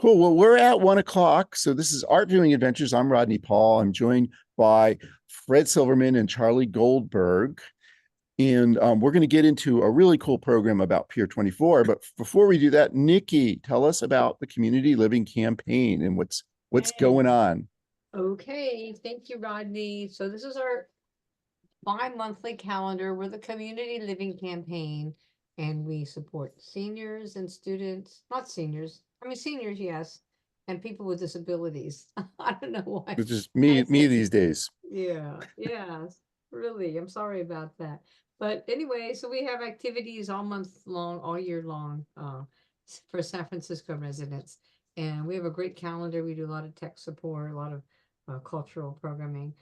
Cool. Well, we're at 1 o'clock. So this is Art Viewing Adventures. I'm Rodney Paul. I'm joined by Fred Silverman and Charlie Goldberg. And we're going to get into a really cool program about Pier 24. But before we do that, Nikki, tell us about the Community Living Campaign and what's going on. Okay, thank you, Rodney. So this is our bi-monthly calendar. We're the Community Living Campaign, and we support seniors and students, not seniors. I mean, seniors, yes, and people with disabilities. I don't know why. It's just me these days. Yeah, really. I'm sorry about that. But anyway, so we have activities all month long, all year long, for San Francisco residents. And we have a great calendar. We do a lot of tech support, a lot of cultural programming,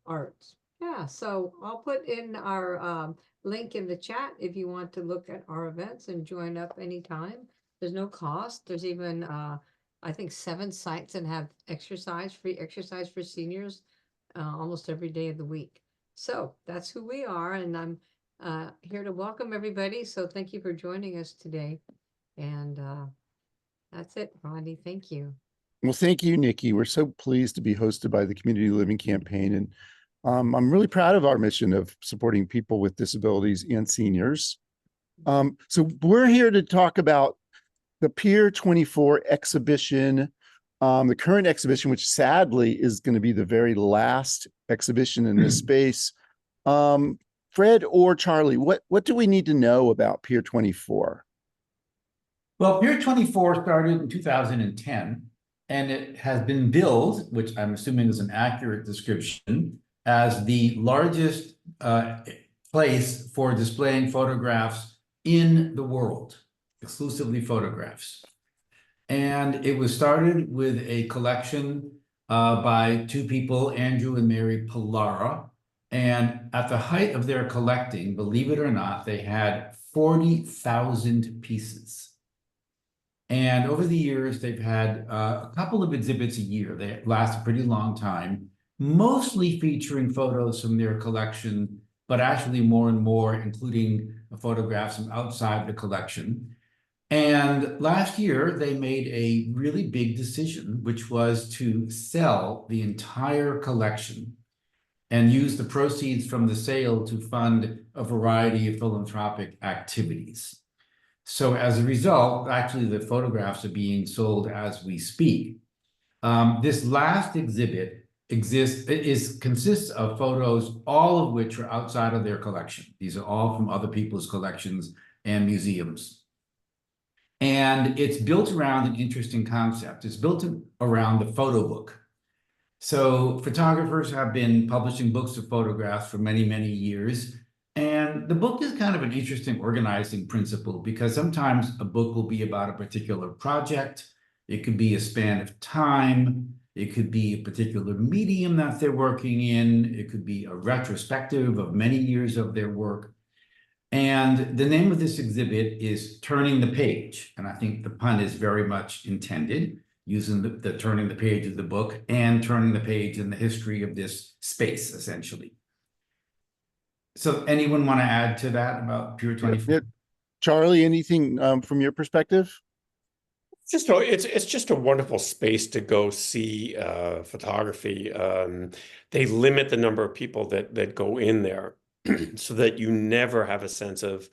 arts. Yeah, so I'll put in our link in the chat if you want to look at our events and join up anytime. There's no cost. There's even, I think, 7 sites that have free exercise for seniors almost every day of the week. So that's who we are, and I'm here to welcome everybody. So thank you for joining us today. And that's it, Rodney. Thank you. Well, thank you, Nikki. We're so pleased to be hosted by the Community Living Campaign. And I'm really proud of our mission of supporting people with disabilities and seniors. So we're here to talk about the Pier 24 exhibition, the current exhibition, which sadly is going to be the very last exhibition in this space. Fred or Charlie, what do we need to know about Pier 24? Well, Pier 24 started in 2010, and it has been billed, which I'm assuming is an accurate description, as the largest place for displaying photographs in the world, exclusively photographs. And it was started with a collection by 2 people, Andrew and Mary Pallara. And at the height of their collecting, believe it or not, they had 40,000 pieces. And over the years, they've had a couple of exhibits a year. They last a pretty long time, mostly featuring photos from their collection, but actually more and more including photographs from outside the collection. And last year, they made a really big decision, which was to sell the entire collection and use the proceeds from the sale to fund a variety of philanthropic activities. So as a result, actually, the photographs are being sold as we speak. This last exhibit consists of photos, all of which are outside of their collection. These are all from other people's collections and museums. And it's built around an interesting concept. It's built around the photo book. So photographers have been publishing books of photographs for many, many years. And the book is kind of an interesting organizing principle because sometimes a book will be about a particular project. It could be a span of time. It could be a particular medium that they're working in. It could be a retrospective of many years of their work. And the name of this exhibit is Turning the Page. And I think the pun is very much intended, using the turning the page of the book and turning the page in the history of this space, essentially. So anyone want to add to that about Pier 24? Yeah. Charlie, anything from your perspective? It's just a wonderful space to go see photography. They limit the number of people that go in there so that you never have a sense of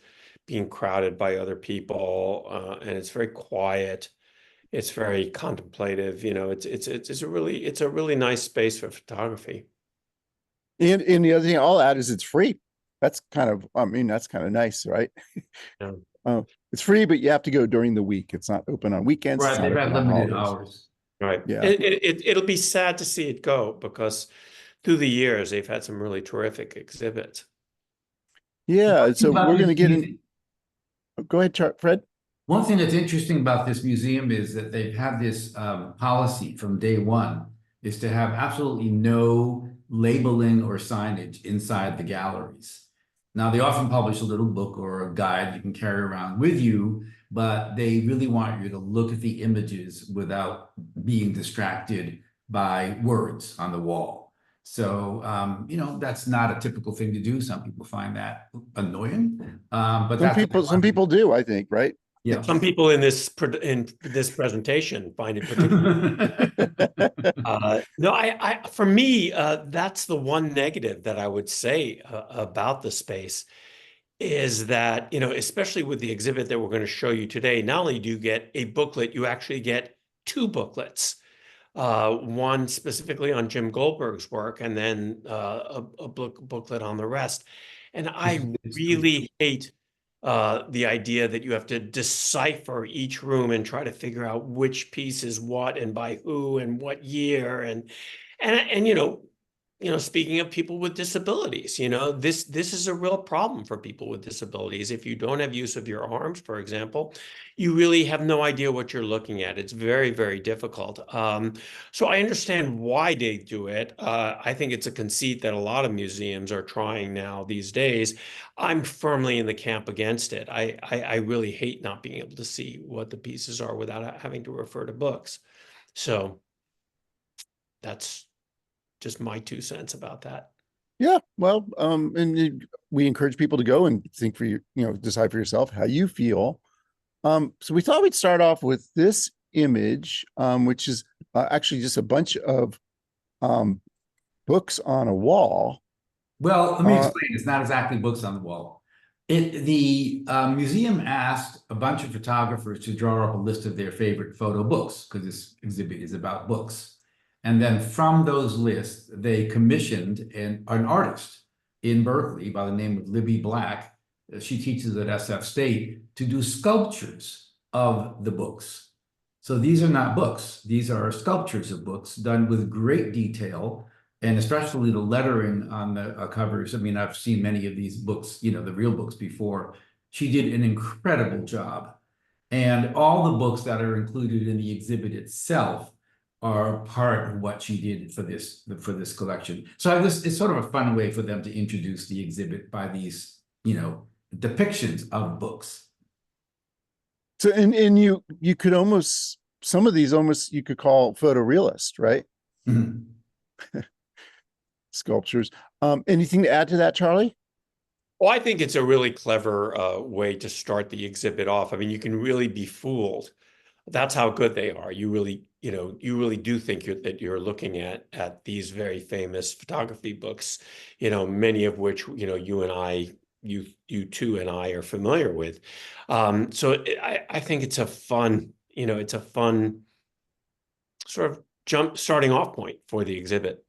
being crowded by other people, and it's very quiet. It's very contemplative. You know, it's a really nice space for photography. And the other thing I'll add is it's free. That's kind of nice, right? Yeah. It's free, but you have to go during the week. It's not open on weekends. Right, they've got limited hours. Right. Yeah. It'll be sad to see it go because through the years they've had some really terrific exhibits. Yeah. So we're going to get in. Go ahead, Fred. One thing that's interesting about this museum is that they've had this policy from day one is to have absolutely no labeling or signage inside the galleries. Now, they often publish a little book or a guide you can carry around with you, but they really want you to look at the images without being distracted by words on the wall. So, you know, that's not a typical thing to do. Some people find that annoying, but some people do, I think, right? Yeah. Some people in this presentation find it particularly. No, for me, that's the one negative that I would say about the space is that, especially with the exhibit that we're going to show you today, not only do you get a booklet, you actually get two booklets. One specifically on Jim Goldberg's work, and then a booklet on the rest. And I really hate the idea that you have to decipher each room and try to figure out which piece is what and by who and what year and speaking of people with disabilities, this is a real problem for people with disabilities. If you don't have use of your arms, for example, you really have no idea what you're looking at. It's very, very difficult. So I understand why they do it. I think it's a conceit that a lot of museums are trying now these days. I'm firmly in the camp against it. I really hate not being able to see what the pieces are without having to refer to books. So that's just my 2 cents about that. Yeah, well, we encourage people to go and think for decide for yourself how you feel. So we thought we'd start off with this image, which is actually just a bunch of books on a wall. Well, let me explain. It's not exactly books on the wall. The museum asked a bunch of photographers to draw up a list of their favorite photo books, because this exhibit is about books. And then from those lists, they commissioned an artist in Berkeley by the name of Libby Black. She teaches at SF State, to do sculptures of the books. So these are not books. These are sculptures of books done with great detail, and especially the lettering on the covers. I mean, I've seen many of these books, the real books before. She did an incredible job. And all the books that are included in the exhibit itself are part of what she did for this collection. So it's sort of a fun way for them to introduce the exhibit by these, depictions of books. So and you could almost, some of these almost you could call photorealist, right? Mm-hmm. Sculptures. Anything to add to that, Charlie? Well, I think it's a really clever way to start the exhibit off. I mean, you can really be fooled. That's how good they are. You really do think that you're looking at these very famous photography books, many of which, you and I, you two and I are familiar with. So I think it's a fun, sort of starting off point for the exhibit.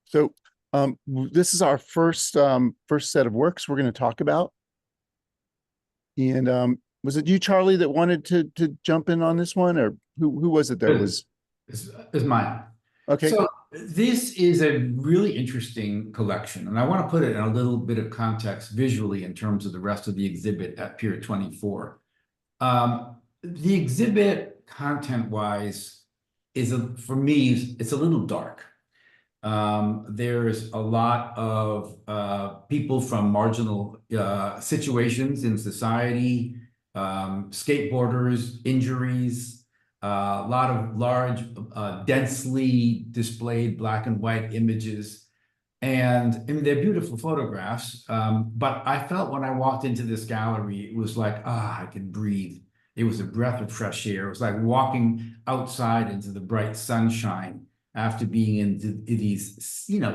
So this is our first set of works we're going to talk about. And was it you, Charlie, that wanted to jump in on this one, or who was it that was? It's mine. Okay. So this is a really interesting collection, and I want to put it in a little bit of context visually in terms of the rest of the exhibit at Pier 24. The exhibit content-wise for me, it's a little dark. There's a lot of people from marginal situations in society, skateboarders, injuries, a lot of large, densely displayed black and white images. And they're beautiful photographs. But I felt when I walked into this gallery, it was like, I can breathe. It was a breath of fresh air. It was like walking outside into the bright sunshine after being in these,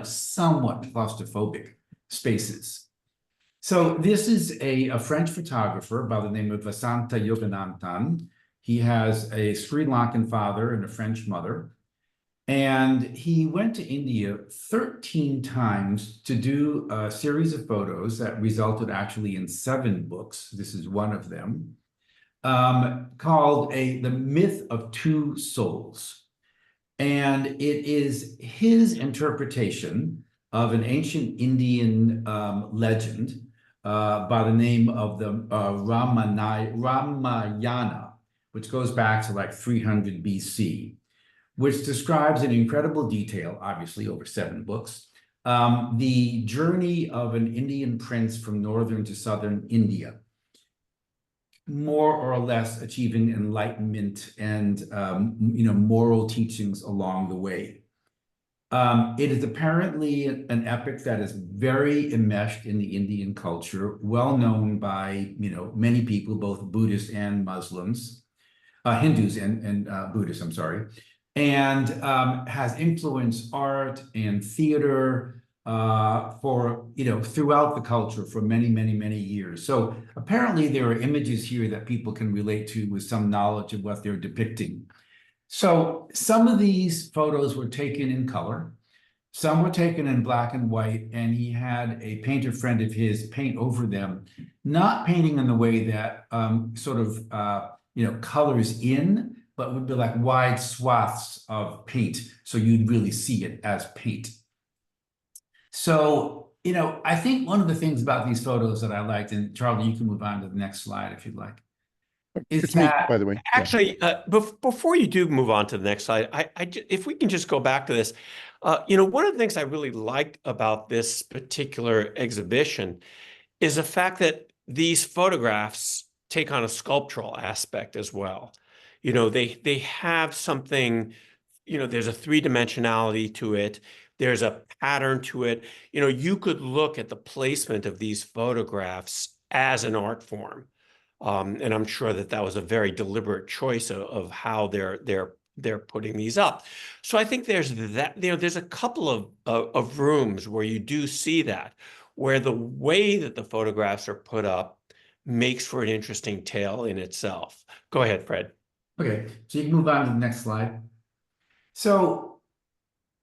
somewhat claustrophobic spaces. So this is a French photographer by the name of Vasanta Yogananthan. He has a Sri Lankan father and a French mother. And he went to India 13 times to do a series of photos that resulted actually in 7 books. This is one of them, called The Myth of Two Souls. And it is his interpretation of an ancient Indian legend by the name of the Ramayana, which goes back to like 300 BC, which describes in incredible detail, obviously over 7 books, the journey of an Indian prince from northern to southern India, more or less achieving enlightenment and moral teachings along the way. It is apparently an epic that is very enmeshed in the Indian culture, well known by, many people, both Buddhists and Muslims, Hindus and Buddhists, I'm sorry, and has influenced art and theater for, throughout the culture for many, many, many years. So apparently there are images here that people can relate to with some knowledge of what they're depicting. So some of these photos were taken in color. Some were taken in black and white, and he had a painter friend of his paint over them, not painting in the way that colors in, but would be like wide swaths of paint, so you'd really see it as paint. So, I think one of the things about these photos that I liked, and Charlie, you can move on to the next slide if you'd like, is It's me, that by the way. Yeah. Actually, before you do move on to the next slide, if we can just go back to this, one of the things I really liked about this particular exhibition is the fact that these photographs take on a sculptural aspect as well. They have something, there's a three-dimensionality to it. There's a pattern to it. You could look at the placement of these photographs as an art form. And I'm sure that was a very deliberate choice of how they're putting these up. So I think there's that, there's a couple of rooms where you do see that, where the way that the photographs are put up makes for an interesting tale in itself. Go ahead, Fred. okay? So you can move on to the next slide. So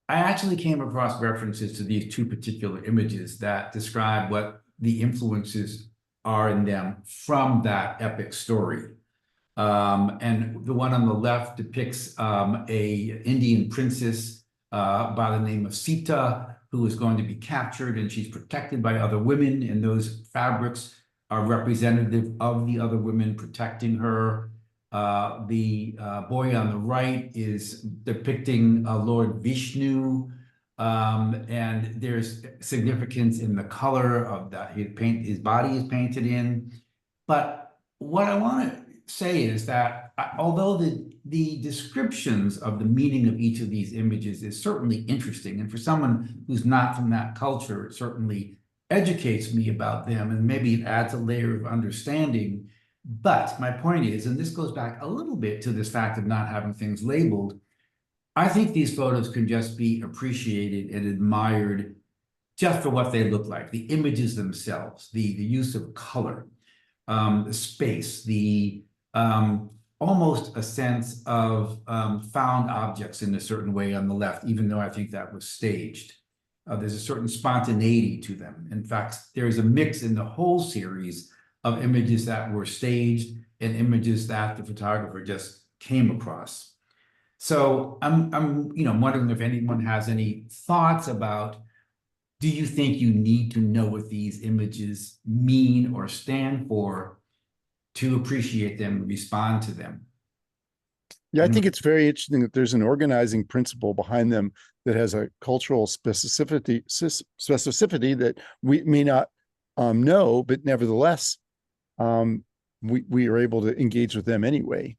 I actually came across references to these two particular images that describe what the influences are in them from that epic story. And the one on the left depicts a Indian princess by the name of Sita, who is going to be captured, and she's protected by other women, and those fabrics are representative of the other women protecting her. The boy on the right is depicting Lord Vishnu, and there's significance in the color of that his body is painted in. But what I want to say is that although the descriptions of the meaning of each of these images is certainly interesting, and for someone who's not from that culture, it certainly educates me about them, and maybe it adds a layer of understanding. But my point is, and this goes back a little bit to this fact of not having things labeled, I think these photos can just be appreciated and admired just for what they look like, the images themselves, the use of color, the space, the almost a sense of found objects in a certain way on the left, even though I think that was staged. There's a certain spontaneity to them. In fact, there's a mix in the whole series of images that were staged and images that the photographer just came across. So I'm wondering if anyone has any thoughts about, do you think you need to know what these images mean or stand for to appreciate them and respond to them? Yeah, I think it's very interesting that there's an organizing principle behind them that has a cultural specificity that we may not know, but nevertheless, we are able to engage with them anyway.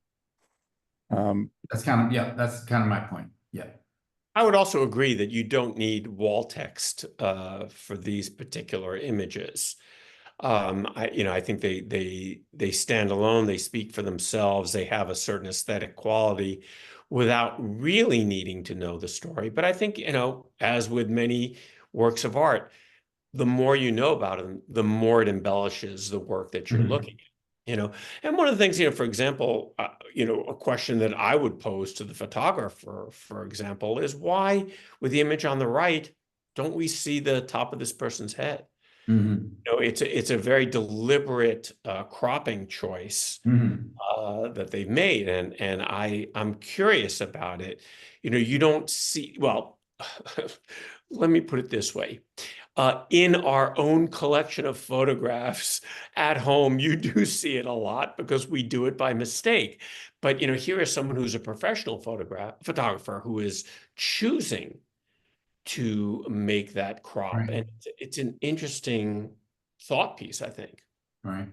That's kind of my point. Yeah. I would also agree that you don't need wall text for these particular images. I think they stand alone. They speak for themselves. They have a certain aesthetic quality without really needing to know the story. But I think, as with many works of art, the more you know about them, the more it embellishes the work that you're looking at. And one of the things, for example, a question that I would pose to the photographer, for example, is why, with the image on the right, don't we see the top of this person's head? It's a very deliberate cropping choice that they've made, and I'm curious about it. You don't see, well, let me put it this way. In our own collection of photographs at home, you do see it a lot because we do it by mistake. But, here is someone who's a professional photographer who is choosing to make that crop. Right. And it's an interesting thought piece, I think. Right.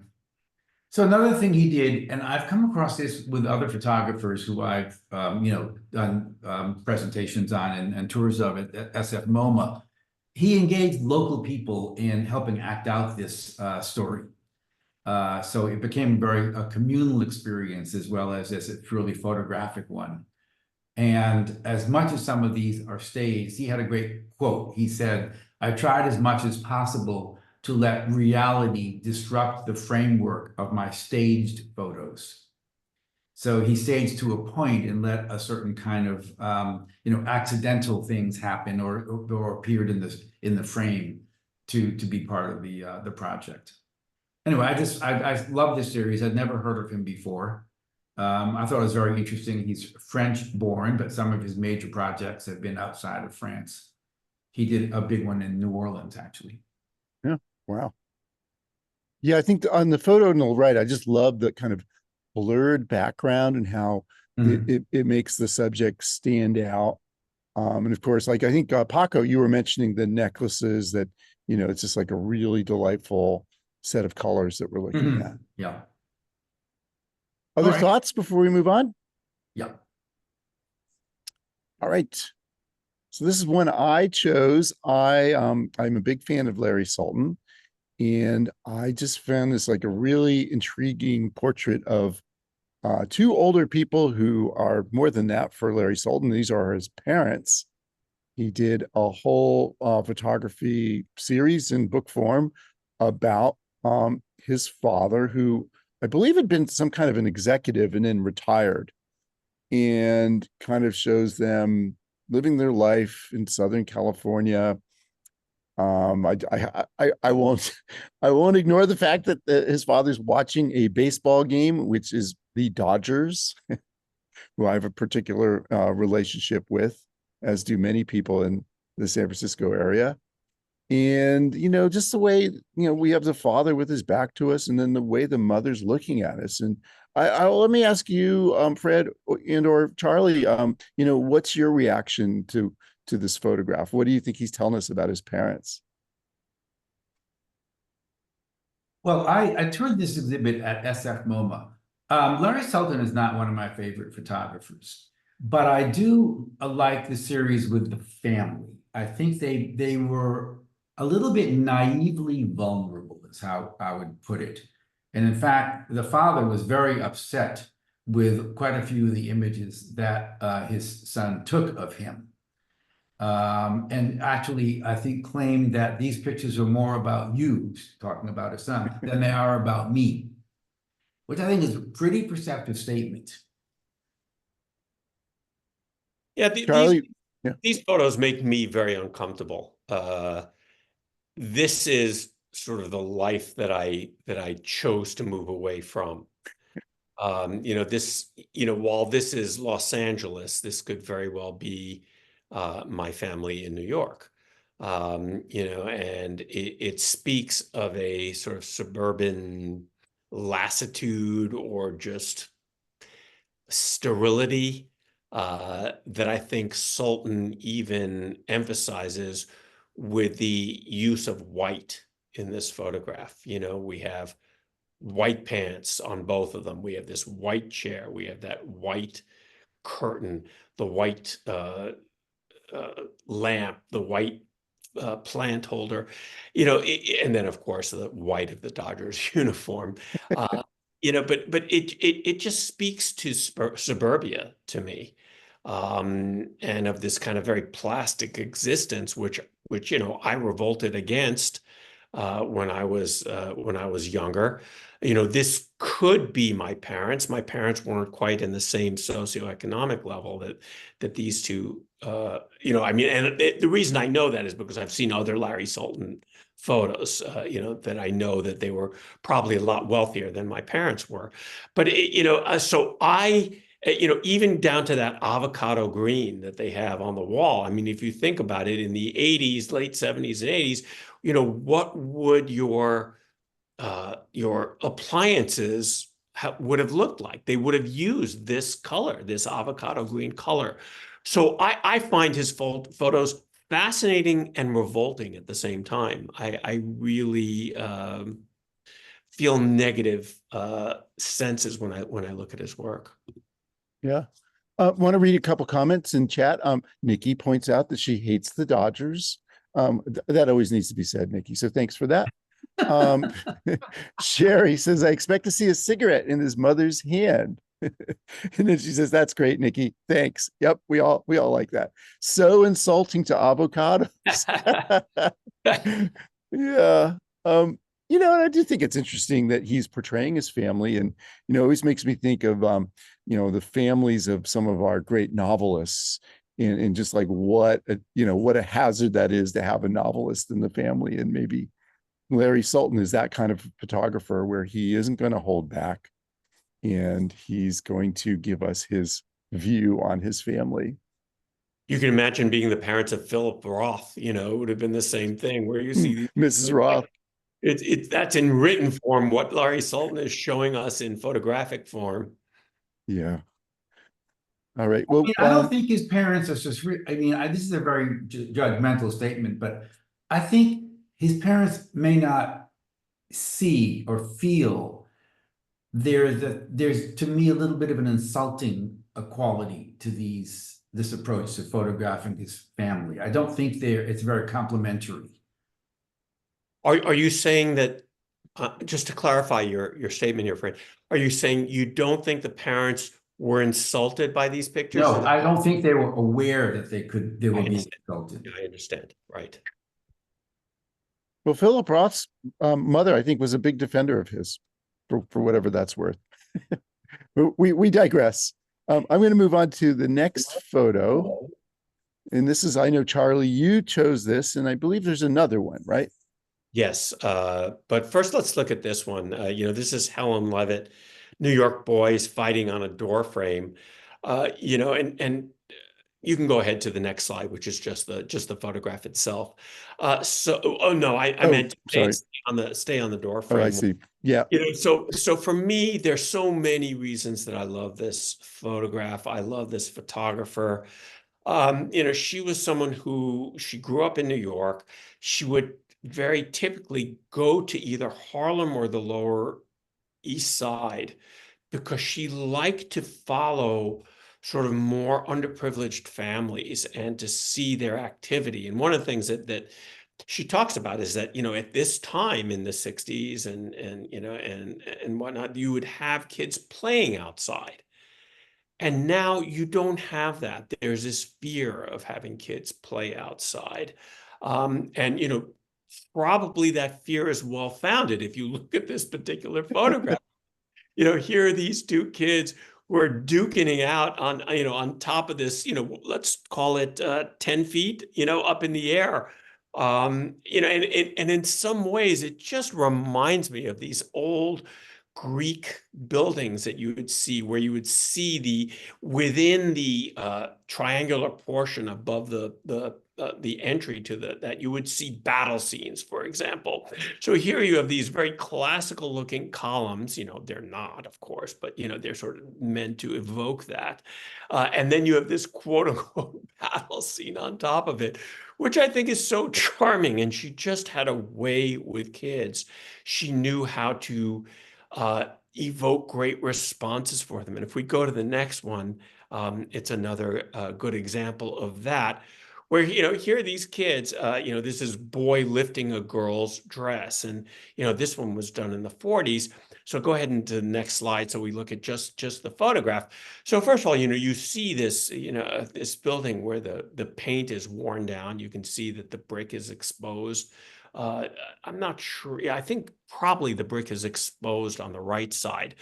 So another thing he did, and I've come across this with other photographers who I've done presentations on and tours of at SF MoMA. He engaged local people in helping act out this story. So it became a communal experience as well as a purely photographic one. And as much as some of these are staged, he had a great quote. He said, "I tried as much as possible to let reality disrupt the framework of my staged photos." So he staged to a point and let a certain kind of accidental things happen or appeared in the frame to be part of the project. Anyway, I love this series. I'd never heard of him before. I thought it was very interesting. He's French born, but some of his major projects have been outside of France. He did a big one in New Orleans, actually. Yeah. Wow. Yeah, I think on the photo on the right, I just love the kind of blurred background and how it makes the subject stand out. And of course, like I think Paco, you were mentioning the necklaces that, it's just like a really delightful set of colors that we're looking at. Yeah. Other right. thoughts before we move on? Yeah. All right. So this is one I chose. I'm a big fan of Larry Sultan, and I just found this like a really intriguing portrait of two older people who are more than that for Larry Sultan. These are his parents. He did a whole photography series in book form about his father, who I believe had been some kind of an executive and then retired, and kind of shows them living their life in Southern California. I won't ignore the fact that his father's watching a baseball game, which is the Dodgers, who I have a particular relationship with, as do many people in the San Francisco area. And, just the way, we have the father with his back to us, and then the way the mother's looking at us. And let me ask you, Fred and or Charlie, what's your reaction to this photograph? What do you think he's telling us about his parents? Well, I toured this exhibit at SF MoMA. Larry Sultan is not one of my favorite photographers, but I do like the series with the family. I think they were a little bit naively vulnerable, is how I would put it. And in fact, the father was very upset with quite a few of the images that his son took of him. And actually, I think claimed that these pictures are more about you, talking about his son, than they are about me, which I think is a pretty perceptive statement. Yeah, Charlie, these photos make me very uncomfortable. This is sort of the life that I chose to move away from. While this is Los Angeles, this could very well be my family in New York. And it speaks of a sort of suburban lassitude or just sterility that I think Sultan even emphasizes with the use of white in this photograph. We have white pants on both of them. We have this white chair. We have that white curtain, the white lamp, the white plant holder, and then of course the white of the Dodgers uniform. But it just speaks to suburbia to me, and of this kind of very plastic existence, which I revolted against when I was younger. This could be my parents. My parents weren't quite in the same socioeconomic level that these two. And the reason I know that is because I've seen other Larry Sultan photos. That I know that they were probably a lot wealthier than my parents were. But so I. Even down to that avocado green that they have on the wall. I mean, if you think about it, in the 80s, late 70s and 80s, what would your appliances would have looked like? They would have used this color, this avocado green color. So I find his photos fascinating and revolting at the same time. I really feel negative senses when I look at his work. Yeah. Want to read a couple comments in chat. Nikki points out that she hates the Dodgers. That always needs to be said, Nikki. So thanks for that. Sherry says, I expect to see a cigarette in his mother's hand. And then she says, that's great, Nikki. Thanks. Yep, we all like that. So insulting to avocados. Yeah. You know, and I do think it's interesting that he's portraying his family, and you know, it always makes me think of you know, the families of some of our great novelists, and just like what a hazard that is to have a novelist in the family. And maybe Larry Sultan is that kind of photographer where he isn't going to hold back, and he's going to give us his view on his family. You can imagine being the parents of Philip Roth, you know, it would have been the same thing where you see Mrs. Roth. That's in written form what Larry Sultan is showing us in photographic form. Yeah. All right. Well, I don't think his parents are just. This is a very judgmental statement, but I think his parents may not see or feel there's to me a little bit of an insulting quality to this approach to photographing his family. I don't think it's very complimentary. Are you saying that, just to clarify your statement here, Fred, are you saying you don't think the parents were insulted by these pictures? No, I don't think they were aware that they were being insulted. I understand. Right. Well, Philip Roth's mother, I think, was a big defender of his, for whatever that's worth. we digress. I'm going to move on to the next photo. And this is, I know, Charlie, you chose this, and I believe there's another one, right? Yes. But first, let's look at this one. You know, this is Helen Levitt, New York boys fighting on a door frame. You know, and you can go ahead to the next slide, which is just the photograph itself. I meant stay on the door frame. Oh, I see. Yeah. You know, so for me, there's so many reasons that I love this photograph. I love this photographer. You know, she was someone she grew up in New York. She would very typically go to either Harlem or the Lower East Side because she liked to follow sort of more underprivileged families and to see their activity. And one of the things that she talks about is that, you know, at this time in the 60s and you know, and whatnot, you would have kids playing outside. And now you don't have that. There's this fear of having kids play outside. And, you know, probably that fear is well-founded if you look at this particular photograph. You know, here are these two kids who are duking out on, you know, on top of this, you know, let's call it 10 feet, you know, up in the air. You know, and in some ways, it just reminds me of these old Greek buildings that you would see, where you would see within the triangular portion above the entry to that you would see battle scenes, for example. So here you have these very classical looking columns. You know, they're not, of course, but you know, they're sort of meant to evoke that. And then you have this quote unquote battle scene on top of it, which I think is so charming. And she just had a way with kids. She knew how to evoke great responses for them. And if we go to the next one, it's another good example of that, where, you know, here are these kids, you know, this is boy lifting a girl's dress. And, you know, this one was done in the 40s. So go ahead into the next slide. So we look at just the photograph. So first of all, you know, you see this, you know, this building where the paint is worn down. You can see that the brick is exposed. I'm not sure. Yeah, I think probably the brick is exposed on the right side.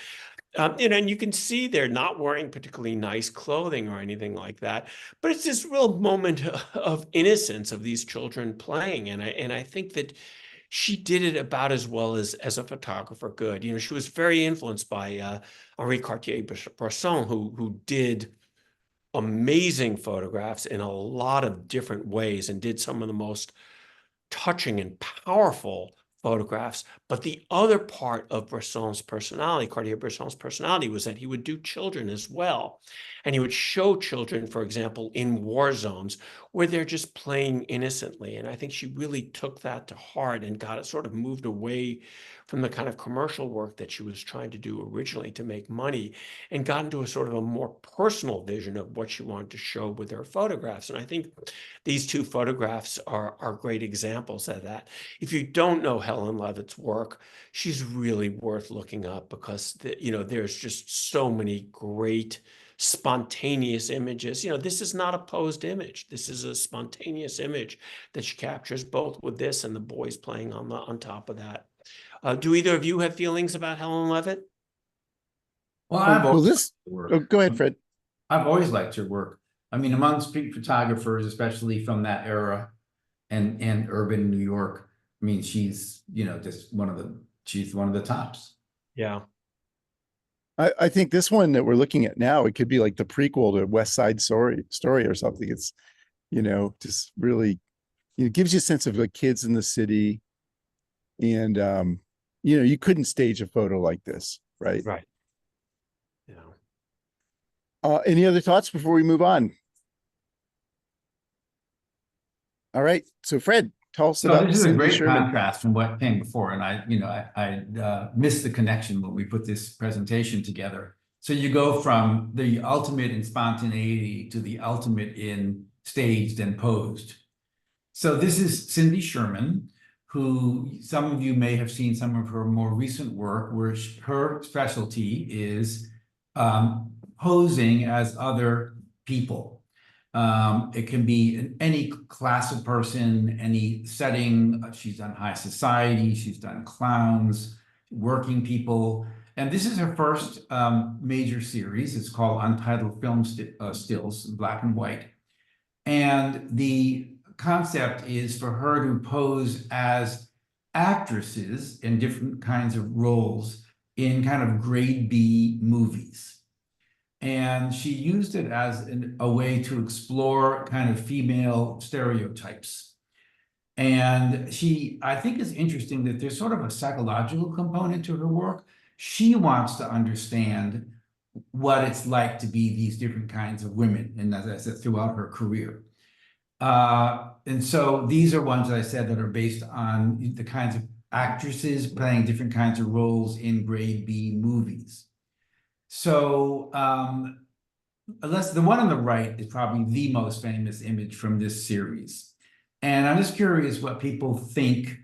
You know, and you can see they're not wearing particularly nice clothing or anything like that. But it's this real moment of innocence of these children playing. And I think that she did it about as well as a photographer could. You know, she was very influenced by Henri Cartier-Bresson, who did amazing photographs in a lot of different ways and did some of the most touching and powerful photographs. But the other part of Bresson's personality, Cartier-Bresson's personality, was that he would do children as well. And he would show children, for example, in war zones where they're just playing innocently. And I think she really took that to heart and got it sort of moved away from the kind of commercial work that she was trying to do originally to make money, and got into a sort of a more personal vision of what she wanted to show with her photographs. And I think these two photographs are great examples of that. If you don't know Helen Levitt's work, she's really worth looking up, because there's just so many great spontaneous images. This is not a posed image. This is a spontaneous image that she captures, both with this and the boys playing on top of that. Do either of you have feelings about Helen Levitt? Well, I've Well, always this, liked her work. oh, go ahead, Fred. I've always liked her work. I mean, among street photographers, especially from that era and urban New York, I mean, she's, just she's one of the tops. Yeah. I think this one that we're looking at now, it could be like the prequel to West Side Story or something. It's, just really, it gives you a sense of like kids in the city. And, you couldn't stage a photo like this, right? Right. Any other thoughts before we move on? All right. So Fred, tell us about this is a Cindy great Sherman. contrast from what came before. And I missed the connection when we put this presentation together. So you go from the ultimate in spontaneity to the ultimate in staged and posed. So this is Cindy Sherman, who some of you may have seen some of her more recent work, where her specialty is posing as other people. It can be in any class of person, any setting. She's done high society, she's done clowns, working people. And this is her first major series. It's called Untitled Film Stills, black and white. And the concept is for her to pose as actresses in different kinds of roles in kind of grade B movies. And she used it as a way to explore kind of female stereotypes. And I think it's interesting that there's sort of a psychological component to her work. She wants to understand what it's like to be these different kinds of women, and as I said, throughout her career. And so these are ones that I said that are based on the kinds of actresses playing different kinds of roles in grade B movies. So unless the one on the right is probably the most famous image from this series. And I'm just curious what people think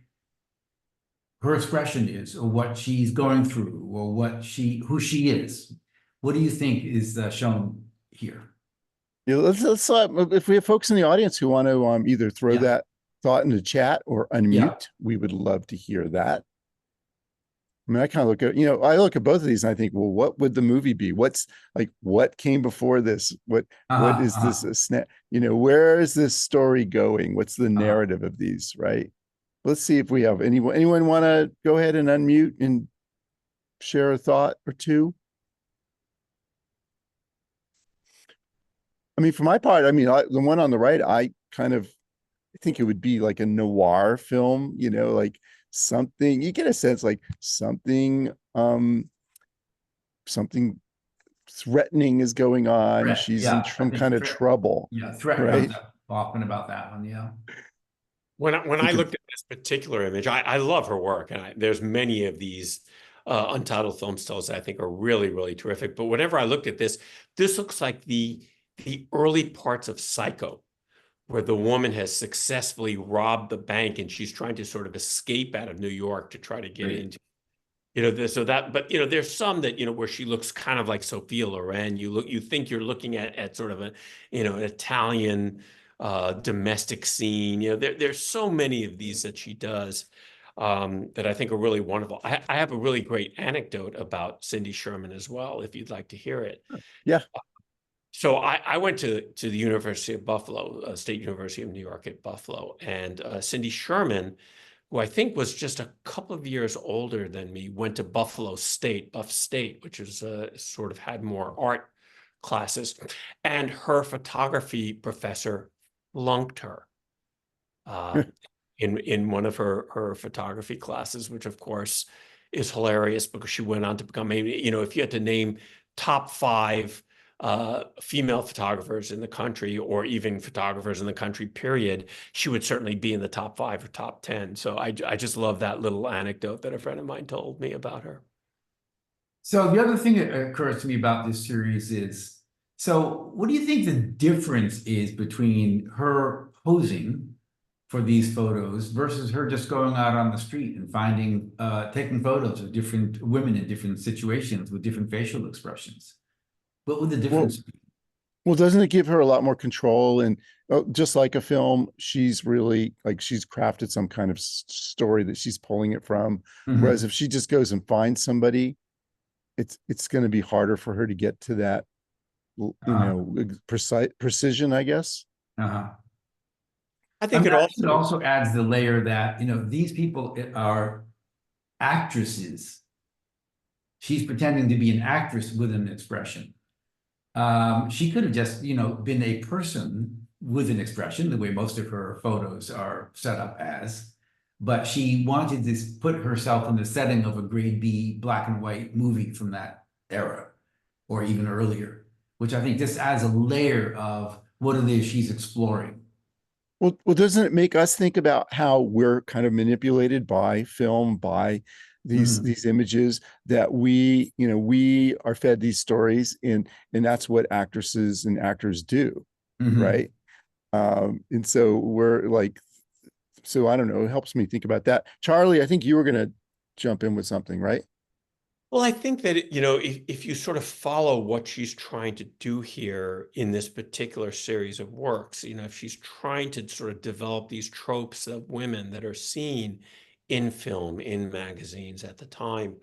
her expression is, or what she's going through, or who she is. What do you think is shown here? Yeah, let's if we have folks in the audience who want to either throw that thought in the chat or unmute, we would love to hear that. I mean, I kind of look at, I look at both of these and I think, well, what would the movie be? What came before this? What is this a snap? Where is this story going? What's the narrative of these, right? Let's see if we have anyone want to go ahead and unmute and share a thought or two. I mean, for my part, the one on the right, I think it would be like a noir film, like something, you get a sense like something threatening is going on. She's in some kind of trouble. Yeah, threat comes up often about that one, yeah. When I looked at this particular image, I love her work, and there's many of these untitled film stills that I think are really, really terrific. But whenever I looked at this looks like the early parts of Psycho, where the woman has successfully robbed the bank and she's trying to sort of escape out of New York to try to get into, but there's some that, where she looks kind of like Sophia Loren. You think you're looking at sort of an Italian domestic scene. There's so many of these that she does that I think are really wonderful. I have a really great anecdote about Cindy Sherman as well, if you'd like to hear it. Yeah. So I went to the University of Buffalo, State University of New York at Buffalo, and Cindy Sherman, who I think was just a couple of years older than me, went to Buff State, which is sort of had more art classes, and her photography professor flunked her in one of her photography classes, which of course is hilarious because she went on to become, if you had to name top 5 female photographers in the country, or even photographers in the country, period, she would certainly be in the top 5 or top 10. So I just love that little anecdote that a friend of mine told me about her. So the other thing that occurs to me about this series is, so what do you think the difference is between her posing for these photos versus her just going out on the street and finding, taking photos of different women in different situations with different facial expressions? What would the difference be? Well, doesn't it give her a lot more control? And just like a film, she's really like she's crafted some kind of story that she's pulling it from. Mhm. Whereas if she just goes and finds somebody, it's going to be harder for her to get to that, precise precision, I guess. Uh-huh. I I think mean, it I think it also, also adds the layer that, these people are actresses. She's pretending to be an actress with an expression. She could have just, been a person with an expression, the way most of her photos are set up as. But she wanted to put herself in the setting of a grade B black and white movie from that era, or even earlier, which I think just adds a layer of what it is she's exploring. Well, doesn't it make us think about how we're kind of manipulated by film, by Mhm. these images, that we are fed these stories, and that's what actresses and actors do, Mhm. right? And so we're like, so I don't know, it helps me think about that. Charlie, I think you were gonna jump in with something, right? well, I think that, if you sort of follow what she's trying to do here in this particular series of works, if she's trying to sort of develop these tropes of women that are seen in film, in magazines at the time,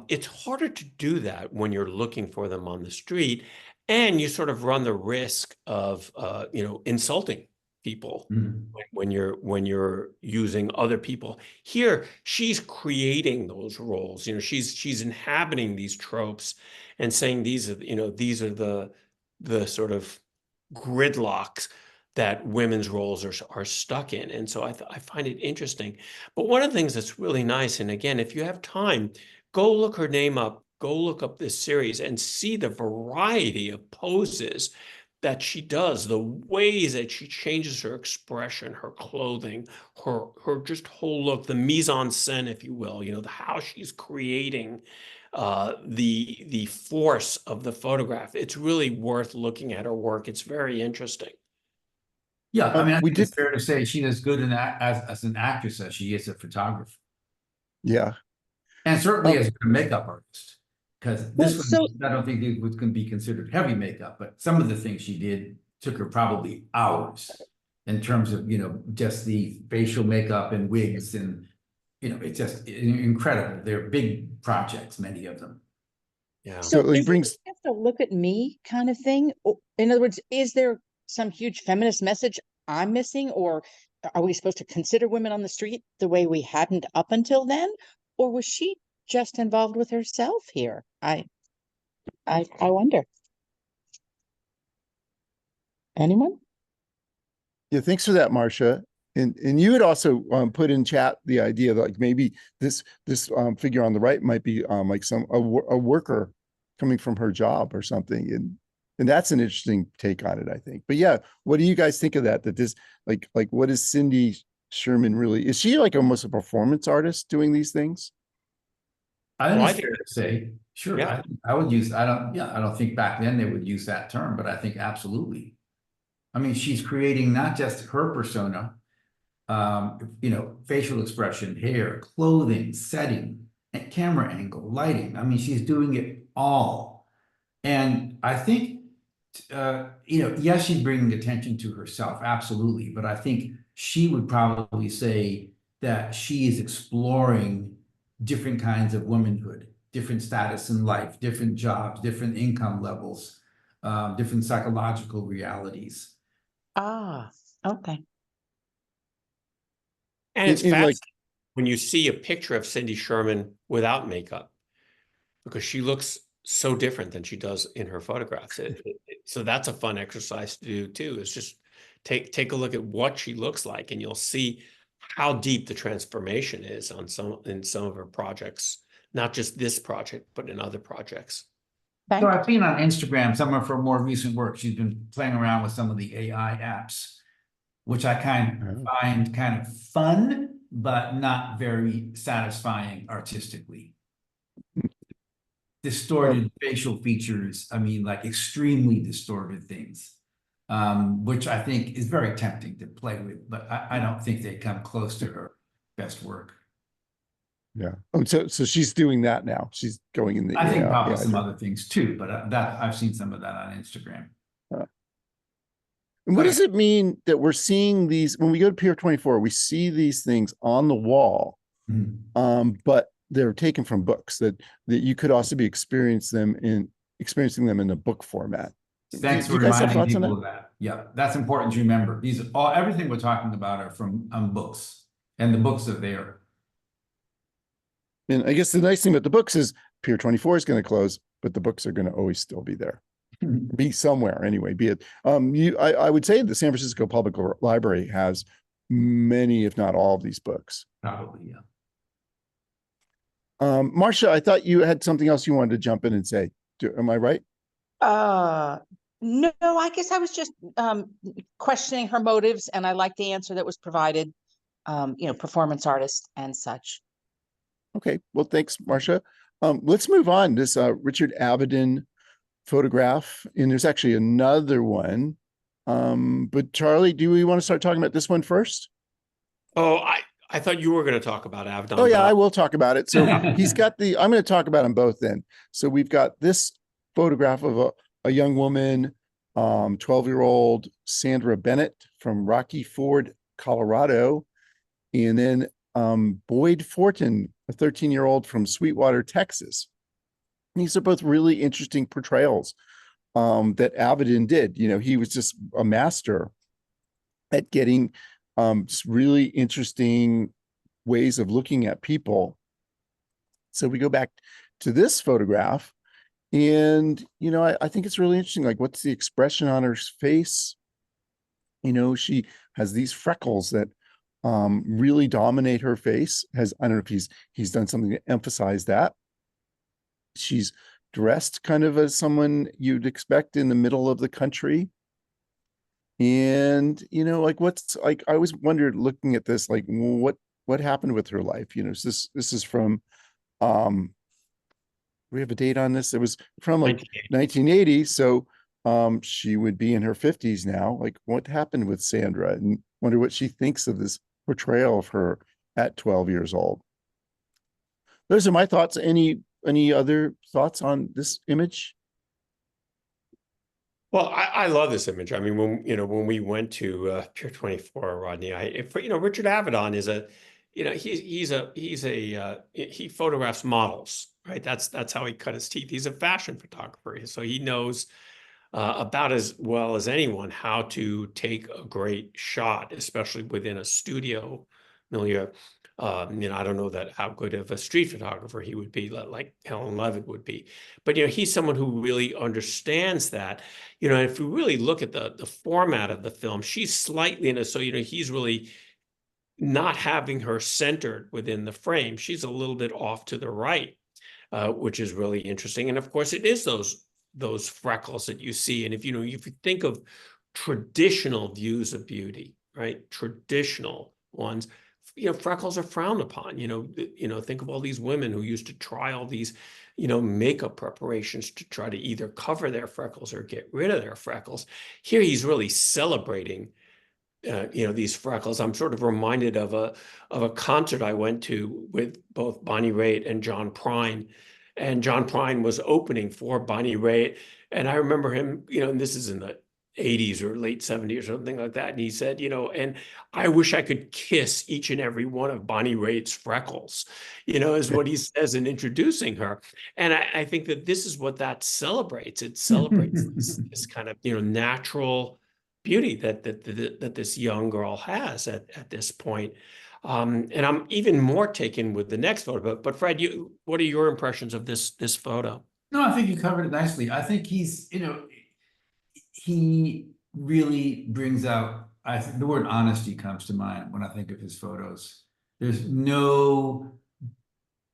it's harder to do that when you're looking for them on the street, and you sort of run the risk of, insulting people Mhm. when you're using other people. Here, she's creating those roles. She's inhabiting these tropes and saying these are the sort of gridlocks that women's roles are stuck in. And so I find it interesting. But one of the things that's really nice, and again, if you have time, go look her name up, go look up this series and see the variety of poses that she does, the ways that she changes her expression, her clothing, her just whole look, the mise en scène, if you will, how she's creating the force of the photograph. It's really worth looking at her work. It's very interesting. Yeah, I mean, I We think it's did, fair to say she's as good as an actress as she is a photographer, yeah. and certainly as a makeup artist. Because Well, this one, I don't think it was going to be considered heavy makeup, but some of the things she did took her probably hours in terms of, just the facial makeup and wigs, and it's just incredible. They're big projects, many of them. Yeah. So so it is brings, it just a look at me kind of thing? In other words, is there some huge feminist message I'm missing, or are we supposed to consider women on the street the way we hadn't up until then? Or was she just involved with herself here? I wonder. Anyone? yeah, thanks for that, Marcia. And you had also put in chat the idea that like maybe this figure on the right might be like a worker coming from her job or something, and that's an interesting take on it, I think. But yeah, what do you guys think of that? That this like what is Cindy Sherman really? Is she like almost a performance artist doing these things? I think Well, I it's think, fair to say, sure, yeah. I would use, I don't think back then they would use that term, but I think absolutely. I mean, she's creating not just her persona, facial expression, hair, clothing, setting, and camera angle, lighting. I mean, she's doing it all. And I think, yes, she's bringing attention to herself, absolutely. But I think she would probably say that she is exploring different kinds of womanhood, different status in life, different jobs, different income levels, different psychological realities. Ah, okay. And it's In like, fascinating when you see a picture of Cindy Sherman without makeup, because she looks so different than she does in her photographs. So that's a fun exercise to do too, is just take a look at what she looks like, and you'll see how deep the transformation is in some of her projects, not just this project, but in other projects. Bank? So I've seen on Instagram, some of her more recent work, she's been playing around with some of the AI apps, which I find kind of fun, but not very satisfying artistically. Distorted facial features, I mean, like extremely distorted things, which I think is very tempting to play with, but I don't think they come close to her best work. Yeah. Oh, so she's doing that now. She's going in the I think probably AI some thing. other things too, but that I've seen some of that on Instagram. And what Okay. does it mean that we're seeing these when we go to Pier 24, we see these things on the wall, but they're taken from books that you could also be experiencing them in a book format. Thanks Do for you guys have reminding thoughts on people that? of that. Yeah, that's important to remember. Everything we're talking about are from books, and the books are there. And I guess the nice thing about the books is Pier 24 is going to close, but the books are going to always still be there. Be somewhere anyway, be it I would say the San Francisco Public Library has many, if not all, of these books. Probably, yeah. Marcia, I thought you had something else you wanted to jump in and say. Am I right? No, I guess I was just questioning her motives, and I like the answer that was provided. Performance artist and such. Okay, well, thanks, Marcia. Let's move on. This Richard Avedon photograph, and there's actually another one. But Charlie, do we want to start talking about this one first? Oh, I thought you were going to talk about Avedon. Oh yeah, I will talk about it. So he's got I'm going to talk about them both then. So we've got this photograph of a young woman, 12-year-old Sandra Bennett from Rocky Ford, Colorado. And then Boyd Fortin, a 13-year-old from Sweetwater, Texas. These are both really interesting portrayals that Avedon did. He was just a master at getting really interesting ways of looking at people. So we go back to this photograph, and I think it's really interesting. Like, what's the expression on her face? She has these freckles that really dominate her face. I don't know if he's done something to emphasize that. She's dressed kind of as someone you'd expect in the middle of the country. And, I always wondered looking at this, like, what happened with her life? This is from, we have a date on this. It was from like 1980. So she would be in her 50s now. Like, what happened with Sandra? And wonder what she thinks of this portrayal of her at 12 years old. Those are my thoughts. Any other thoughts on this image? Well, I love this image. I mean, when we went to Pier 24, Rodney, Richard Avedon is he photographs models, right? That's how he cut his teeth. He's a fashion photographer, so he knows about as well as anyone how to take a great shot, especially within a studio milieu. I don't know how good of a street photographer he would be, like Helen Levitt would be, but he's someone who really understands that. If we really look at the format of the film, she's slightly so he's really not having her centered within the frame. She's a little bit off to the right, which is really interesting. And of course, it is those freckles that you see. And if you think of traditional views of beauty, right? Traditional ones, freckles are frowned upon. Think of all these women who used to try all these, makeup preparations to try to either cover their freckles or get rid of their freckles. Here, he's really celebrating, these freckles. I'm sort of reminded of a concert I went to with both Bonnie Raitt and John Prine. And John Prine was opening for Bonnie Raitt. And I remember him, and this is in the 80s or late 70s or something like that. And he said, and I wish I could kiss each and every one of Bonnie Raitt's freckles, is what he says in introducing her. And I think that this is what that celebrates. It celebrates this kind of, natural beauty that this young girl has at this point. And I'm even more taken with the next photo. But Fred, what are your impressions of this photo? No, I think you covered it nicely. I think he's, he really brings out, I think the word honesty comes to mind when I think of his photos. There's no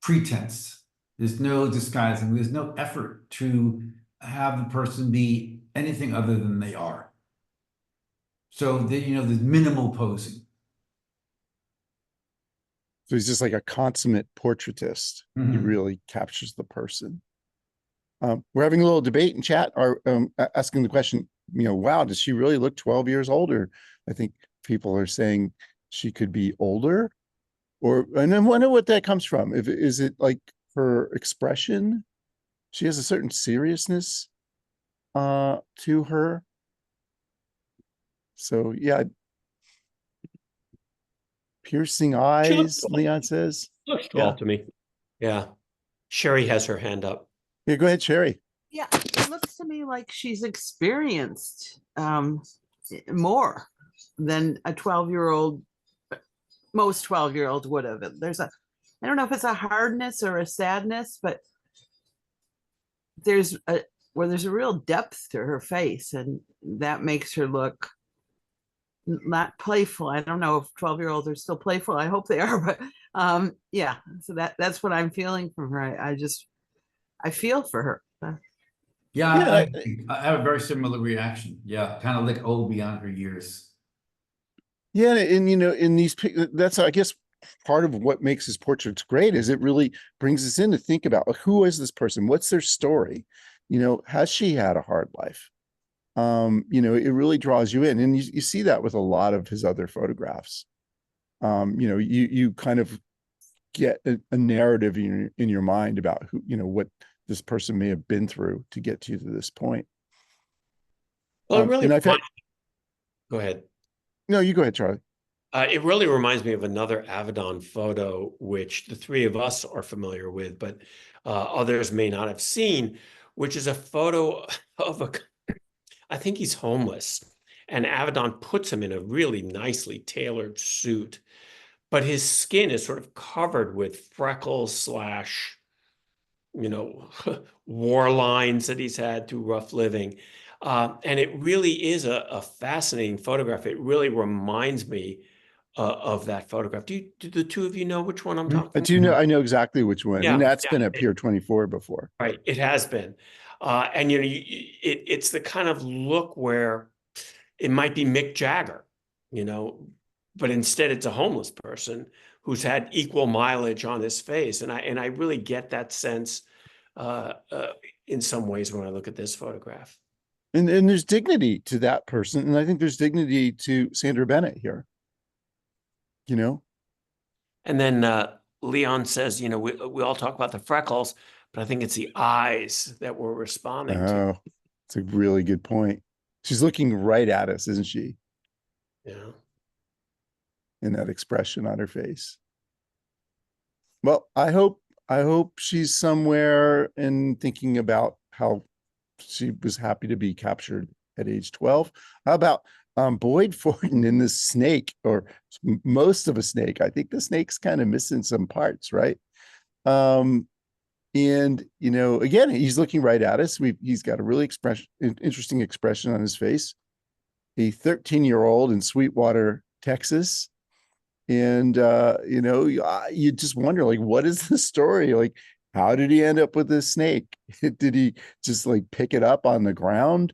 pretense. There's no disguising. There's no effort to have the person be anything other than they are. So that, you know, there's minimal posing. So he's just like a consummate portraitist. He Mhm. really captures the person. We're having a little debate in chat, or asking the question, you know, wow, does she really look 12 years older? I think people are saying she could be older, and I wonder what that comes from. Is it like her expression? She has a certain seriousness to her. So yeah, piercing eyes, Leon says. Looks Yeah. tall to me. Yeah. Sherry has her hand up. Yeah, go ahead, Sherry. Yeah, it looks to me like she's experienced more than a 12-year-old, most 12-year-olds would have. I don't know if it's a hardness or a sadness, but there's a real depth to her face, and that makes her look not playful. I don't know if 12-year-olds are still playful. I hope they are, but yeah, so that's what I'm feeling from her. I feel for her. Yeah, I have a very similar reaction. Yeah, kind of like old beyond her years. Yeah, and you know, in these that's, I guess, part of what makes his portraits great is it really brings us in to think about, like, who is this person? What's their story? You know, has she had a hard life? You know, it really draws you in, and you see that with a lot of his other photographs. You know, you kind of get a narrative in your mind about who, you know, what this person may have been through to get you to this point. Well, it really and I've had, go ahead. no, you go ahead, Charlie. It really reminds me of another Avedon photo, which the three of us are familiar with, but others may not have seen, which is a photo of I think he's homeless, and Avedon puts him in a really nicely tailored suit, but his skin is sort of covered with freckles slash, you know, war lines that he's had through rough living. And it really is a fascinating photograph. It really reminds me of that photograph. Do the two of you know which one I'm talking I about? do know, I know exactly which one, Yeah, and that's yeah. been at Pier 24 before. Right, it has been. And you know, it's the kind of look where it might be Mick Jagger, you know, but instead it's a homeless person who's had equal mileage on his face. And I really get that sense in some ways when I look at this photograph. And there's dignity to that person, and I think there's dignity to Sandra Bennett here. You know, And then Leon says, you know, we all talk about the freckles, but I think it's the eyes that we're responding to. oh, it's a really good point. She's looking right at us, isn't she? Yeah. In that expression on her face. Well, I hope she's somewhere in thinking about how she was happy to be captured at age 12. How about Boyd Forden in the snake, or most of a snake? I think the snake's kind of missing some parts, right? And you know, again, he's looking right at us. He's got a really interesting expression on his face. A 13-year-old in Sweetwater, Texas. And you know, you just wonder, like, what is the story? Like, how did he end up with this snake? Did he just like pick it up on the ground?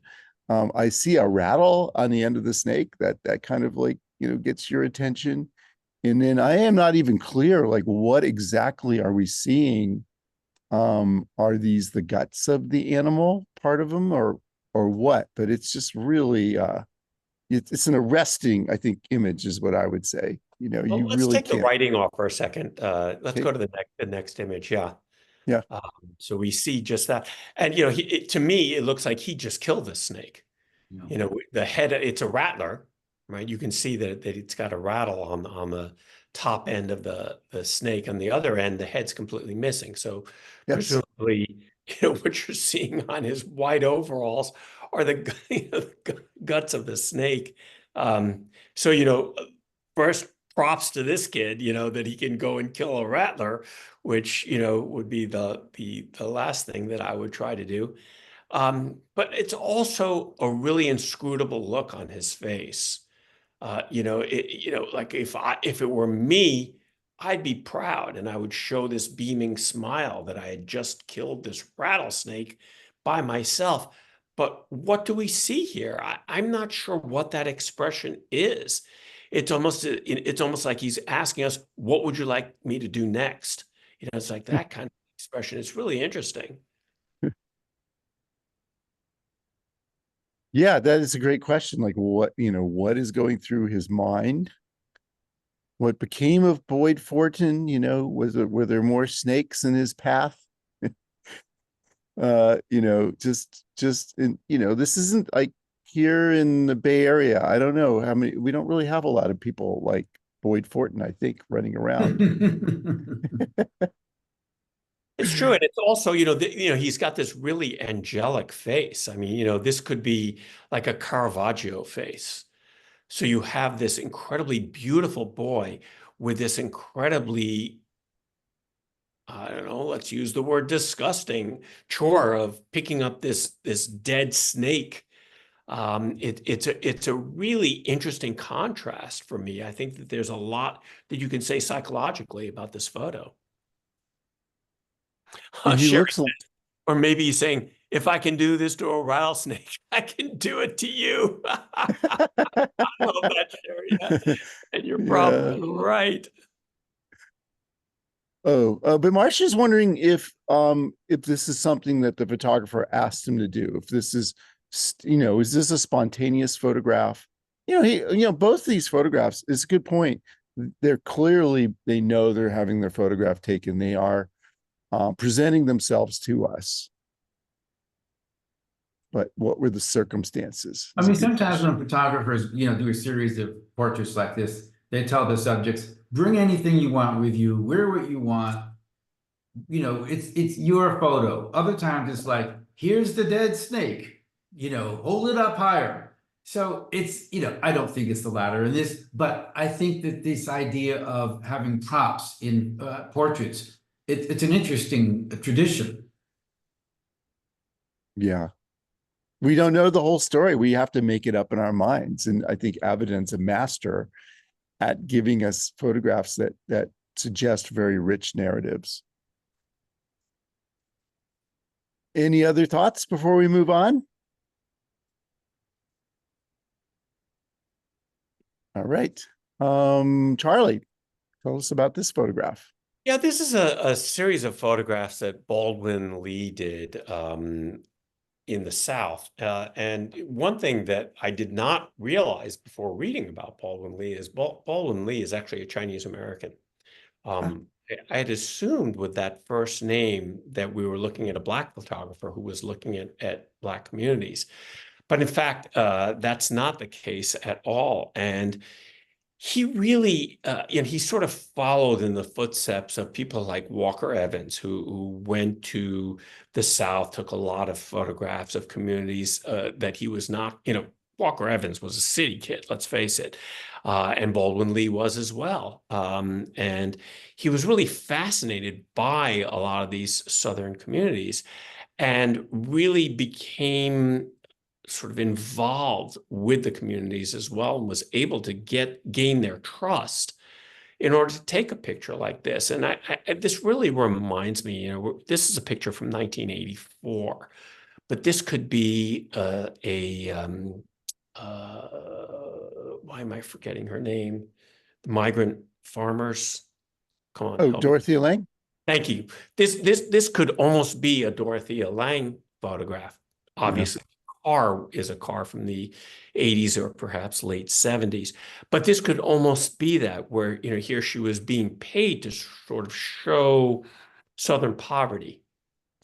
I see a rattle on the end of the snake that kind of, like, you know, gets your attention. And then I am not even clear, like, what exactly are we seeing? Are these the guts of the animal, part of them, or what? But it's just really it's an arresting, I think, image is what I would say. You know, Well, you let's really take the can't. writing off for a second. Let's Okay. go to the next image. Yeah. Yeah. So we see just that. And, you know, to me, it looks like he just killed this snake. Yeah. You know, the head, it's a rattler, right? You can see that it's got a rattle on the top end of the snake. On the other end, the head's completely missing. So Yes. presumably, you know, what you're seeing on his white overalls are the, you know, the guts of the snake. So, you know, first, props to this kid, you know, that he can go and kill a rattler, which, you know, would be the last thing that I would try to do. But it's also a really inscrutable look on his face. You know, like if it were me, I'd be proud and I would show this beaming smile that I had just killed this rattlesnake, by myself. But what do we see here? I'm not sure what that expression is. It's almost like he's asking us, what would you like me to do next? You know, it's like that kind of expression. It's really interesting. Yeah, that is a great question. Like what, what is going through his mind? What became of Boyd Fortin? Were there more snakes in his path? This isn't like here in the Bay Area. I don't know how many, we don't really have a lot of people like Boyd Fortin, I think, running around. It's true. And it's also, he's got this really angelic face. I mean, this could be like a Caravaggio face. So you have this incredibly beautiful boy with this incredibly, I don't know, let's use the word disgusting chore of picking up this dead snake. It's a really interesting contrast for me. I think that there's a lot that you can say psychologically about this photo. And he Sherry looks says, or maybe he's saying, if I can do this to a rattlesnake, I can do it to you. I love that, Sherry. Yeah. And you're probably right. But Marcia's wondering if this is something that the photographer asked him to do. If this is, is this a spontaneous photograph? Both these photographs is a good point. They know they're having their photograph taken. They are presenting themselves to us. But what were the circumstances? I mean, sometimes when photographers, do a series of portraits like this, they tell the subjects, bring anything you want with you, wear what you want. It's your photo. Other times it's like, here's the dead snake, hold it up higher. So it's, I don't think it's the latter in this, but I think that this idea of having props in portraits, it's an interesting tradition. Yeah. We don't know the whole story. We have to make it up in our minds. And I think Avedon's a master at giving us photographs that suggest very rich narratives. Any other thoughts before we move on? All right. Charlie, tell us about this photograph. Yeah, this is a series of photographs that Baldwin Lee did in the South. And one thing that I did not realize before reading about Baldwin Lee is Baldwin Lee is actually a Chinese American. I had assumed with that first name that we were looking at a Black photographer who was looking at Black communities. But in fact, that's not the case at all. And he really, he sort of followed in the footsteps of people like Walker Evans, who went to the South, took a lot of photographs of communities that he was not, Walker Evans was a city kid, let's face it. And Baldwin Lee was as well. And he was really fascinated by a lot of these Southern communities and really became sort of involved with the communities as well and was able to gain their trust in order to take a picture like this. And this really reminds me, this is a picture from 1984, but this could be why am I forgetting her name? The migrant farmers. Come on. Oh, Dorothea Lange. Thank you. This could almost be a Dorothea Lange photograph. Obviously, car is a car from the 80s or perhaps late 70s. But this could almost be that where, here she was being paid to sort of show Southern poverty.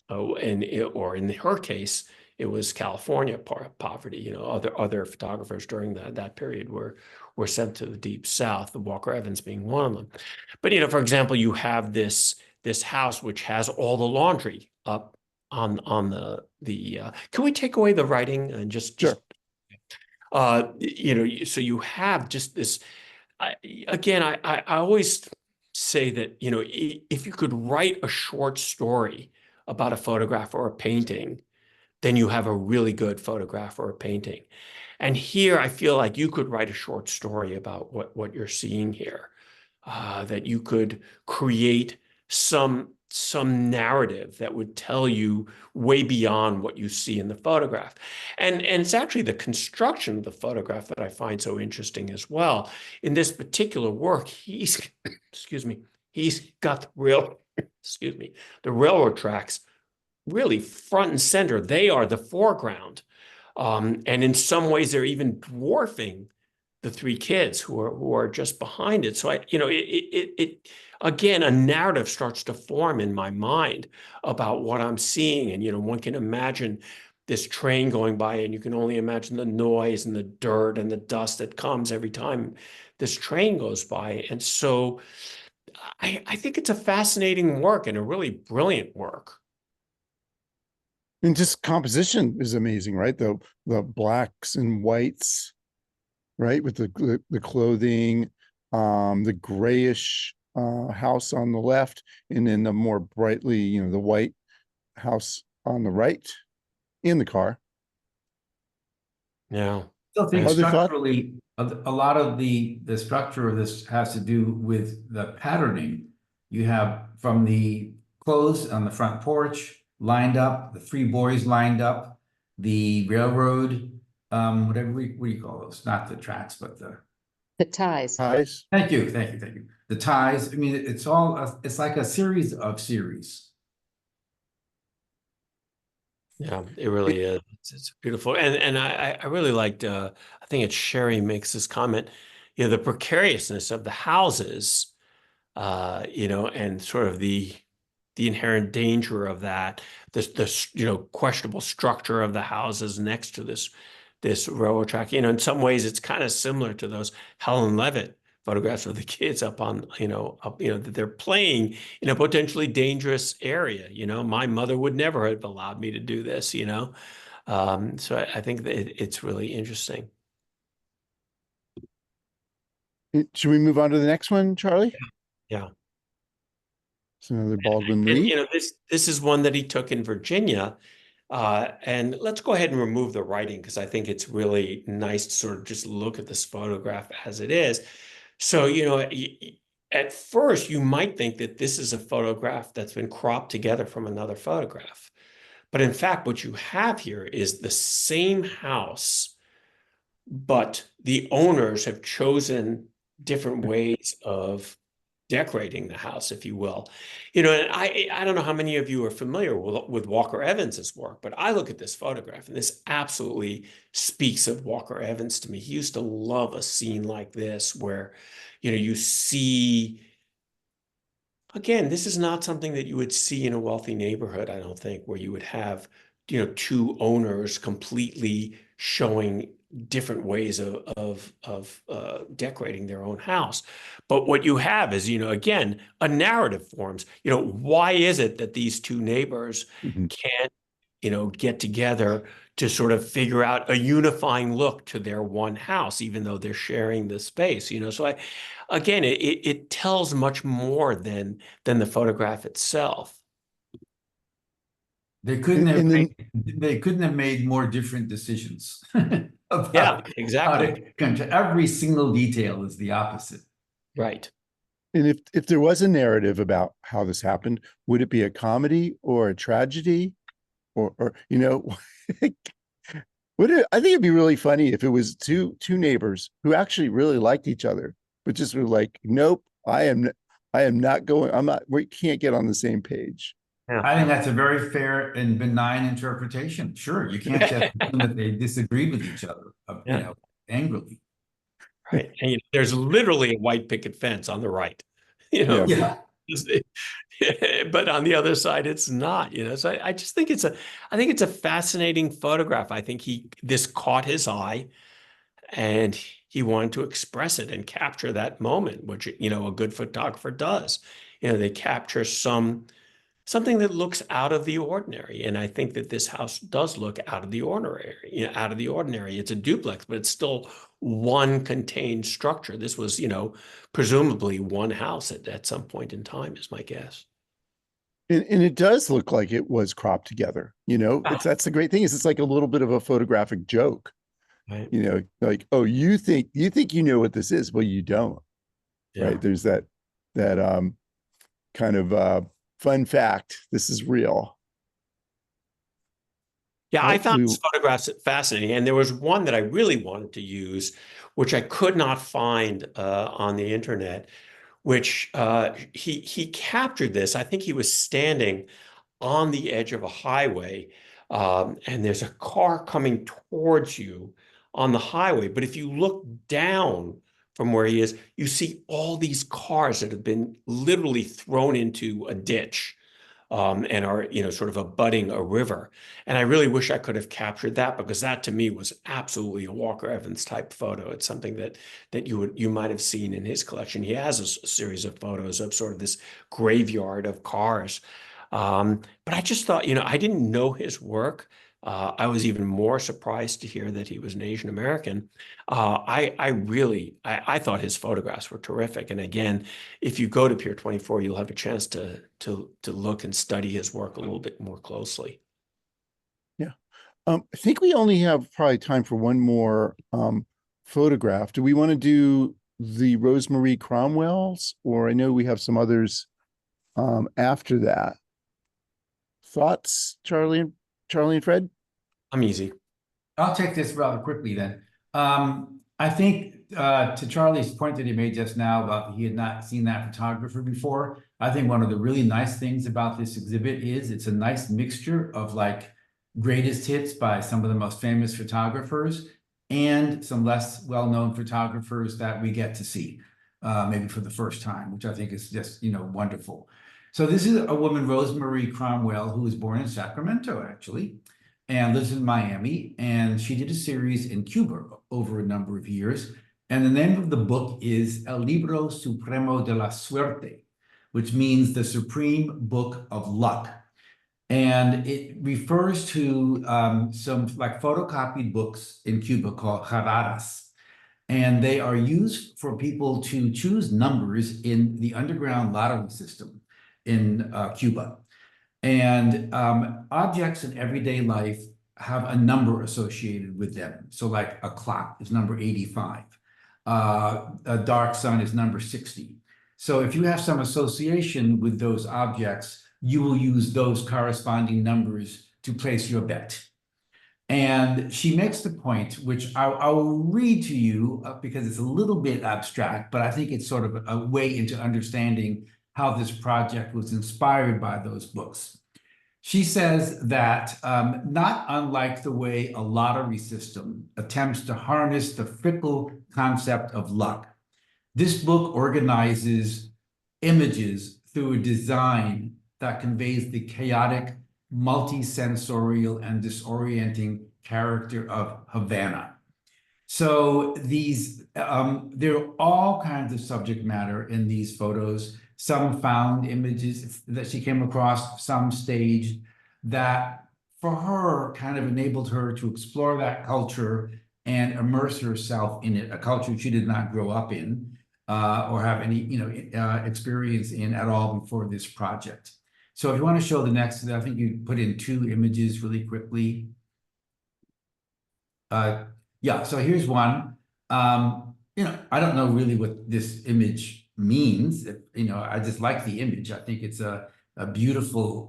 Or in her case, it was California poverty. Other photographers during that period were sent to the Deep South, the Walker Evans being one of them. But, for example, you have this house which has all the laundry up on the can we take away the writing and just Sure. So you have just this again, I always say that if you could write a short story about a photograph or a painting, then you have a really good photograph or a painting. And here I feel like you could write a short story about what you're seeing here, that you could create some some narrative that would tell you way beyond what you see in the photograph. And it's actually the construction of the photograph that I find so interesting as well. In this particular work, he's, excuse me, he's got the railroad tracks really front and center. They are the foreground. And in some ways, they're even dwarfing the three kids who are just behind it. So it again, a narrative starts to form in my mind about what I'm seeing. And, one can imagine this train going by, and you can only imagine the noise and the dirt and the dust that comes every time this train goes by. And so I think it's a fascinating work and a really brilliant work. And just composition is amazing, right? The blacks and whites, right? With the clothing, the grayish house on the left, and then the more brightly, the white house on the right in the car. Yeah. Still think Other thought? structurally, a lot of the structure of this has to do with the patterning. You have from the clothes on the front porch lined up, the three boys lined up, the railroad, whatever what do you call those? Not the tracks, but The ties. Ties. thank you. The ties. I mean, it's all it's like a series of series. Yeah, it really is. It's beautiful. And I really liked, I think it's Sherry makes this comment, the precariousness of the houses, and sort of the inherent danger of that, this questionable structure of the houses next to this railroad track. In some ways it's kind of similar to those Helen Levitt photographs of the kids up on, that they're playing in a potentially dangerous area. My mother would never have allowed me to do this, so I think that it's really interesting. Should we move on to the next one, Charlie? Yeah. It's another Baldwin And, Lee. this is one that he took in Virginia. And let's go ahead and remove the writing, because I think it's really nice to sort of just look at this photograph as it is. So, at first you might think that this is a photograph that's been cropped together from another photograph. But in fact, what you have here is the same house, but the owners have chosen different ways of decorating the house, if you will. And I don't know how many of you are familiar with Walker Evans's work, but I look at this photograph and this absolutely speaks of Walker Evans to me. He used to love a scene like this where, you see, again, this is not something that you would see in a wealthy neighborhood, I don't think, where you would have, two owners completely showing different ways of decorating their own house. But what you have is, again, a narrative forms. Why is it that these two neighbors Mhm. can't, get together to sort of figure out a unifying look to their one house, even though they're sharing the space? So again, it tells much more than the photograph itself. They couldn't And then they couldn't have made more different decisions. about Yeah, how exactly. every single detail is the opposite. Right. and if there was a narrative about how this happened, would it be a comedy or a tragedy, or I think it'd be really funny if it was two neighbors who actually really liked each other, but just were like, nope, I am not going. We can't get on the same page. I think that's a very fair and benign interpretation. Sure, you can't just assume that they disagreed with each other, Yeah. angrily. Right. And there's literally a white picket fence on the right, Yeah. but on the other side, it's not, so I just think I think it's a fascinating photograph. I think this caught his eye and he wanted to express it and capture that moment, which, a good photographer does. They capture something that looks out of the ordinary. And I think that this house does look out of the ordinary, It's a duplex, but it's still one contained structure. This was, presumably one house at some point in time, is my guess. And it does look like it was cropped together. That's the great thing, is it's like a little bit of a photographic joke. Right. Like, oh, you think you know what this is? Well, you don't. Yeah. Right. There's that kind of fun fact, this is real. Yeah, I found We- his photographs fascinating, and there was one that I really wanted to use, which I could not find on the internet, which he captured this. I think he was standing on the edge of a highway, and there's a car coming towards you on the highway. But if you look down from where he is, you see all these cars that have been literally thrown into a ditch, and are, sort of abutting a river. And I really wish I could have captured that, because that to me was absolutely a Walker Evans type photo. It's something that you might have seen in his collection. He has a series of photos of sort of this graveyard of cars. But I just thought, I didn't know his work. I was even more surprised to hear that he was an Asian American. I thought his photographs were terrific. And again, if you go to Pier 24, you'll have a chance to look and study his work a little bit more closely. Yeah. I think we only have probably time for one more photograph. Do we want to do the Rosemary Cromwells, or I know we have some others after that? Thoughts, Charlie and Fred? I'm easy. I'll take this rather quickly then. I think to Charlie's point that he made just now about he had not seen that photographer before, I think one of the really nice things about this exhibit is it's a nice mixture of like greatest hits by some of the most famous photographers and some less well-known photographers that we get to see maybe for the first time, which I think is just, wonderful. So this is a woman, Rosemary Cromwell, who was born in Sacramento, actually, and lives in Miami. And she did a series in Cuba over a number of years. And the name of the book is El Libro Supremo de la Suerte, which means the Supreme Book of Luck. And it refers to some like photocopied books in Cuba called jaradas. And they are used for people to choose numbers in the underground lottery system in Cuba. And objects in everyday life have a number associated with them. So like a clock is number 85. A dark sun is number 60. So if you have some association with those objects, you will use those corresponding numbers to place your bet. And she makes the point, which I will read to you because it's a little bit abstract, but I think it's sort of a way into understanding how this project was inspired by those books. She says that not unlike the way a lottery system attempts to harness the fickle concept of luck, this book organizes images through a design that conveys the chaotic, multi-sensorial, and disorienting character of Havana. So these, there are all kinds of subject matter in these photos. Some found images that she came across, some staged, that for her kind of enabled her to explore that culture and immerse herself in it, a culture she did not grow up in or have any experience in at all before this project. So if you want to show the next, I think you put in 2 images really quickly. Yeah, so here's one. I don't know really what this image means. I just like the image. I think it's a beautiful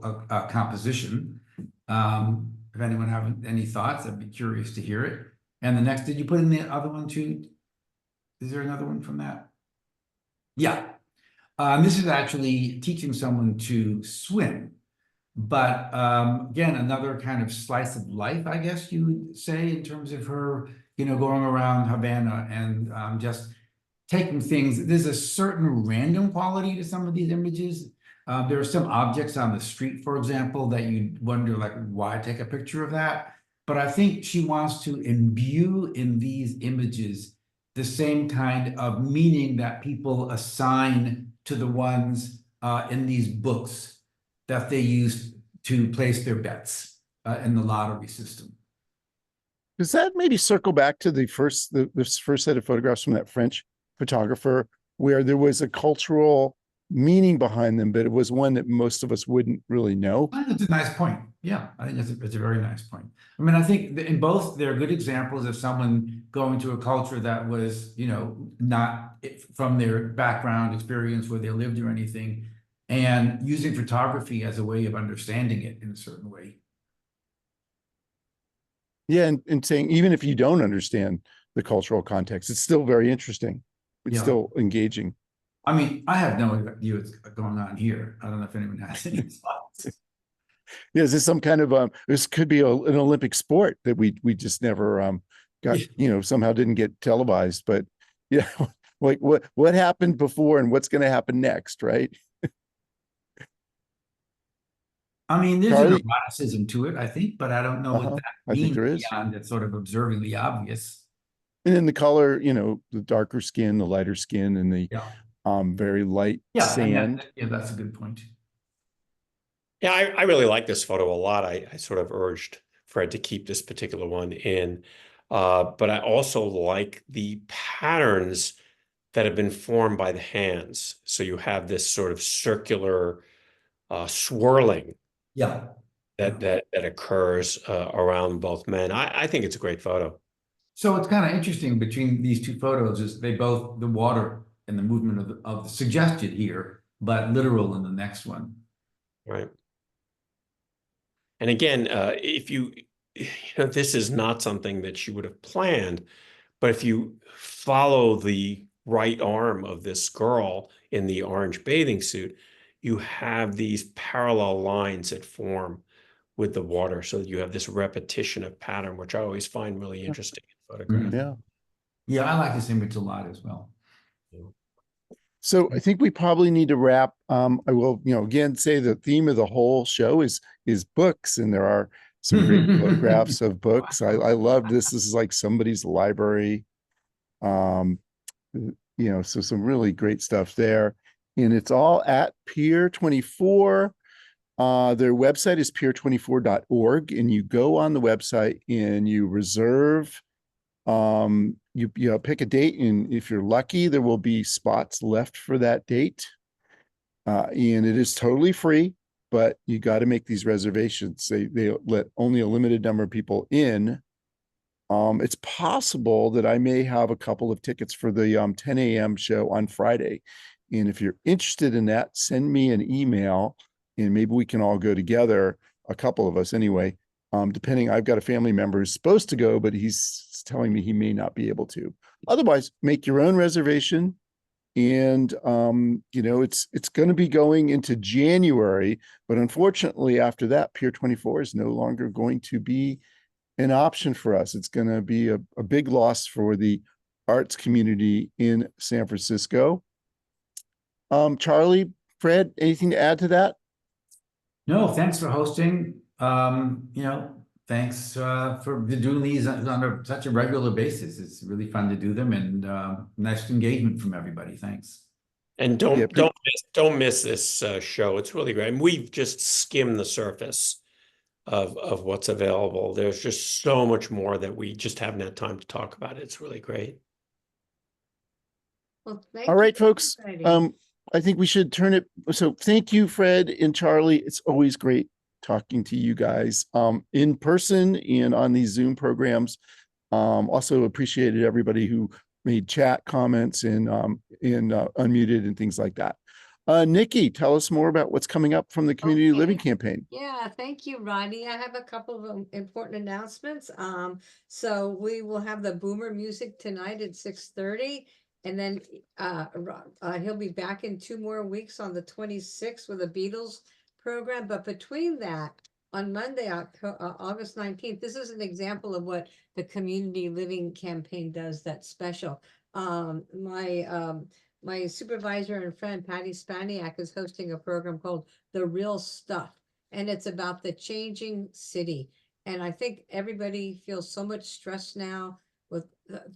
composition. If anyone have any thoughts, I'd be curious to hear it. And the next, did you put in the other one too? Is there another one from that? Yeah. This is actually teaching someone to swim. But again, another kind of slice of life, I guess you would say, in terms of her, going around Havana and just taking things. There's a certain random quality to some of these images. There are some objects on the street, for example, that you wonder, like, why take a picture of that? But I think she wants to imbue in these images the same kind of meaning that people assign to the ones in these books that they use to place their bets in the lottery system. Does that maybe circle back to the first set of photographs from that French photographer, where there was a cultural meaning behind them, but it was one that most of us wouldn't really know? I think that's a nice point. Yeah, I think it's a very nice point. I mean, I think in both, they're good examples of someone going to a culture that was, not from their background experience where they lived or anything, and using photography as a way of understanding it in a certain way. Yeah, and saying even if you don't understand the cultural context, it's still very interesting. It's Yeah. still engaging. I mean, I have no idea what's going on here. I don't know if anyone has any thoughts. Yeah, is this some kind of this could be an Olympic sport that we just never got, somehow didn't get televised, but yeah, like what happened before and what's going to happen next, right? I mean, there's Charlie? an eroticism to it, I think, but I don't know what that I think means there is. beyond it's sort of observing the obvious. And then the color, the darker skin, the lighter skin, and the Yeah. very light Yeah, sand. that's a good point. Yeah, I really like this photo a lot. I sort of urged Fred to keep this particular one in. But I also like the patterns that have been formed by the hands. So you have this sort of circular swirling Yeah. that occurs around both men. I think it's a great photo. So it's kind of interesting between these two photos is they both, the water and the movement of the suggested here, but literal in the next one. Right. And again, if this is not something that she would have planned, but if you follow the right arm of this girl in the orange bathing suit, you have these parallel lines that form with the water. So you have this repetition of pattern, which I always find really interesting in photographs. Yeah. Yeah, I like this image a lot as well. So I think we probably need to wrap. I will, again, say the theme of the whole show is books, and there are some great photographs of books. I love this. This is like somebody's library. So some really great stuff there. And it's all at Pier 24. Their website is pier24.org, and you go on the website and you reserve. You pick a date, and if you're lucky, there will be spots left for that date. And it is totally free, but you got to make these reservations. They let only a limited number of people in. It's possible that I may have a couple of tickets for the 10 a.m. show on Friday. And if you're interested in that, send me an email and maybe we can all go together, a couple of us anyway. Depending, I've got a family member who's supposed to go, but he's telling me he may not be able to. Otherwise, make your own reservation. And it's going to be going into January, but unfortunately, after that, Pier 24 is no longer going to be an option for us. It's going to be a big loss for the arts community in San Francisco. Charlie, Fred, anything to add to that? No, thanks for hosting. Thanks for doing these on such a regular basis. It's really fun to do them, and nice engagement from everybody. Thanks. And don't miss this show. It's really great. And we've just skimmed the surface of what's available. There's just so much more that we just haven't had time to talk about. It's really great. Well, thank All right, you, folks. everybody. I think we should turn it. So thank you, Fred and Charlie. It's always great talking to you guys in person and on these Zoom programs. Also appreciated everybody who made chat comments and unmuted and things like that. Nikki, tell us more about what's coming up from the Community Okay. Living Campaign. Yeah, thank you, Rodney. I have a couple of important announcements. So we will have the Boomer music tonight at 6:30. And then he'll be back in 2 more weeks on the 26th with a Beatles program. But between that, on Monday, August 19th, this is an example of what the Community Living Campaign does that's special. My supervisor and friend, Patty Spaniak, is hosting a program called The Real Stuff. And it's about the changing city. And I think everybody feels so much stress now with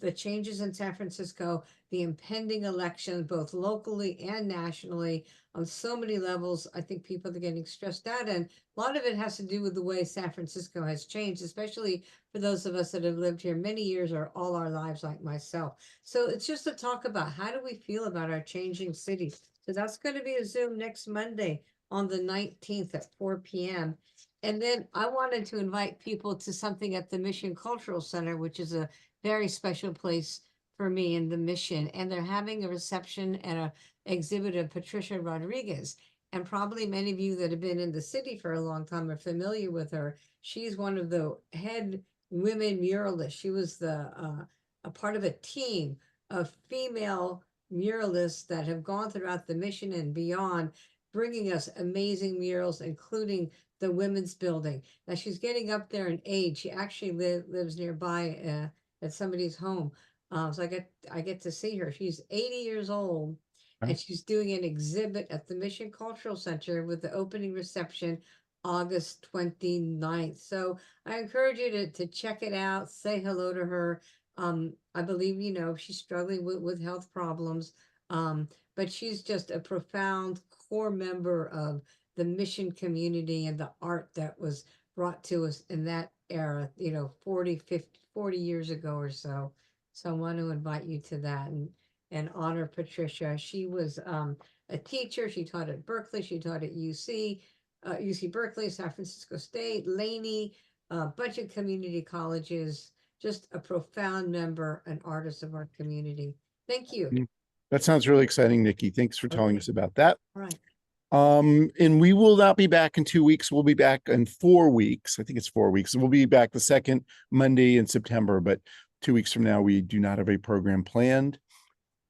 the changes in San Francisco, the impending election, both locally and nationally, on so many levels. I think people are getting stressed out, and a lot of it has to do with the way San Francisco has changed, especially for those of us that have lived here many years or all our lives, like myself. So it's just to talk about how do we feel about our changing city. So that's going to be a Zoom next Monday on the 19th at 4 p.m. And then I wanted to invite people to something at the Mission Cultural Center, which is a very special place for me in the Mission. And they're having a reception and a exhibit of Patricia Rodriguez. And probably many of you that have been in the city for a long time are familiar with her. She's one of the head women muralists. She was a part of a team of female muralists that have gone throughout the mission and beyond, bringing us amazing murals, including the women's building. Now she's getting up there in age. She actually lives nearby at somebody's home. So I get to see her. She's 80 years old, and she's doing an exhibit at the Mission Cultural Center with the opening reception August 29th. So I encourage you to check it out, say hello to her. I believe, she's struggling with health problems, but she's just a profound core member of the mission community and the art that was brought to us in that era, 40 years ago or so. So I want to invite you to that and honor Patricia. She was a teacher. She taught at Berkeley. She taught at UC Berkeley, San Francisco State, Laney, a bunch of community colleges, just a profound member and artist of our community. Thank you. That sounds really exciting, Nikki. Thanks for telling us about that. All right. And we will not be back in 2 weeks. We'll be back in 4 weeks. I think it's 4 weeks. We'll be back the second Monday in September, but 2 weeks from now, we do not have a program planned.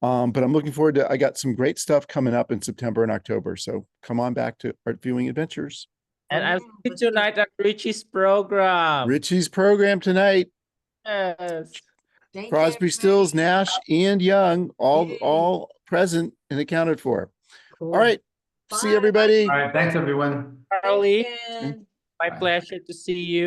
But I'm looking forward to, I got some great stuff coming up in September and October. So come on back to Art Viewing Adventures. And I'll Yeah, see you let's do it. tonight at Richie's program. Richie's program tonight. Yes. Thank you, Crosby, Stills, everybody. Nash, and Young, Yay. all present and accounted for. Cool. All right. See Bye. everybody. All right, thanks, everyone. Thanks, Charlie, Jen. my Bye. pleasure to see you.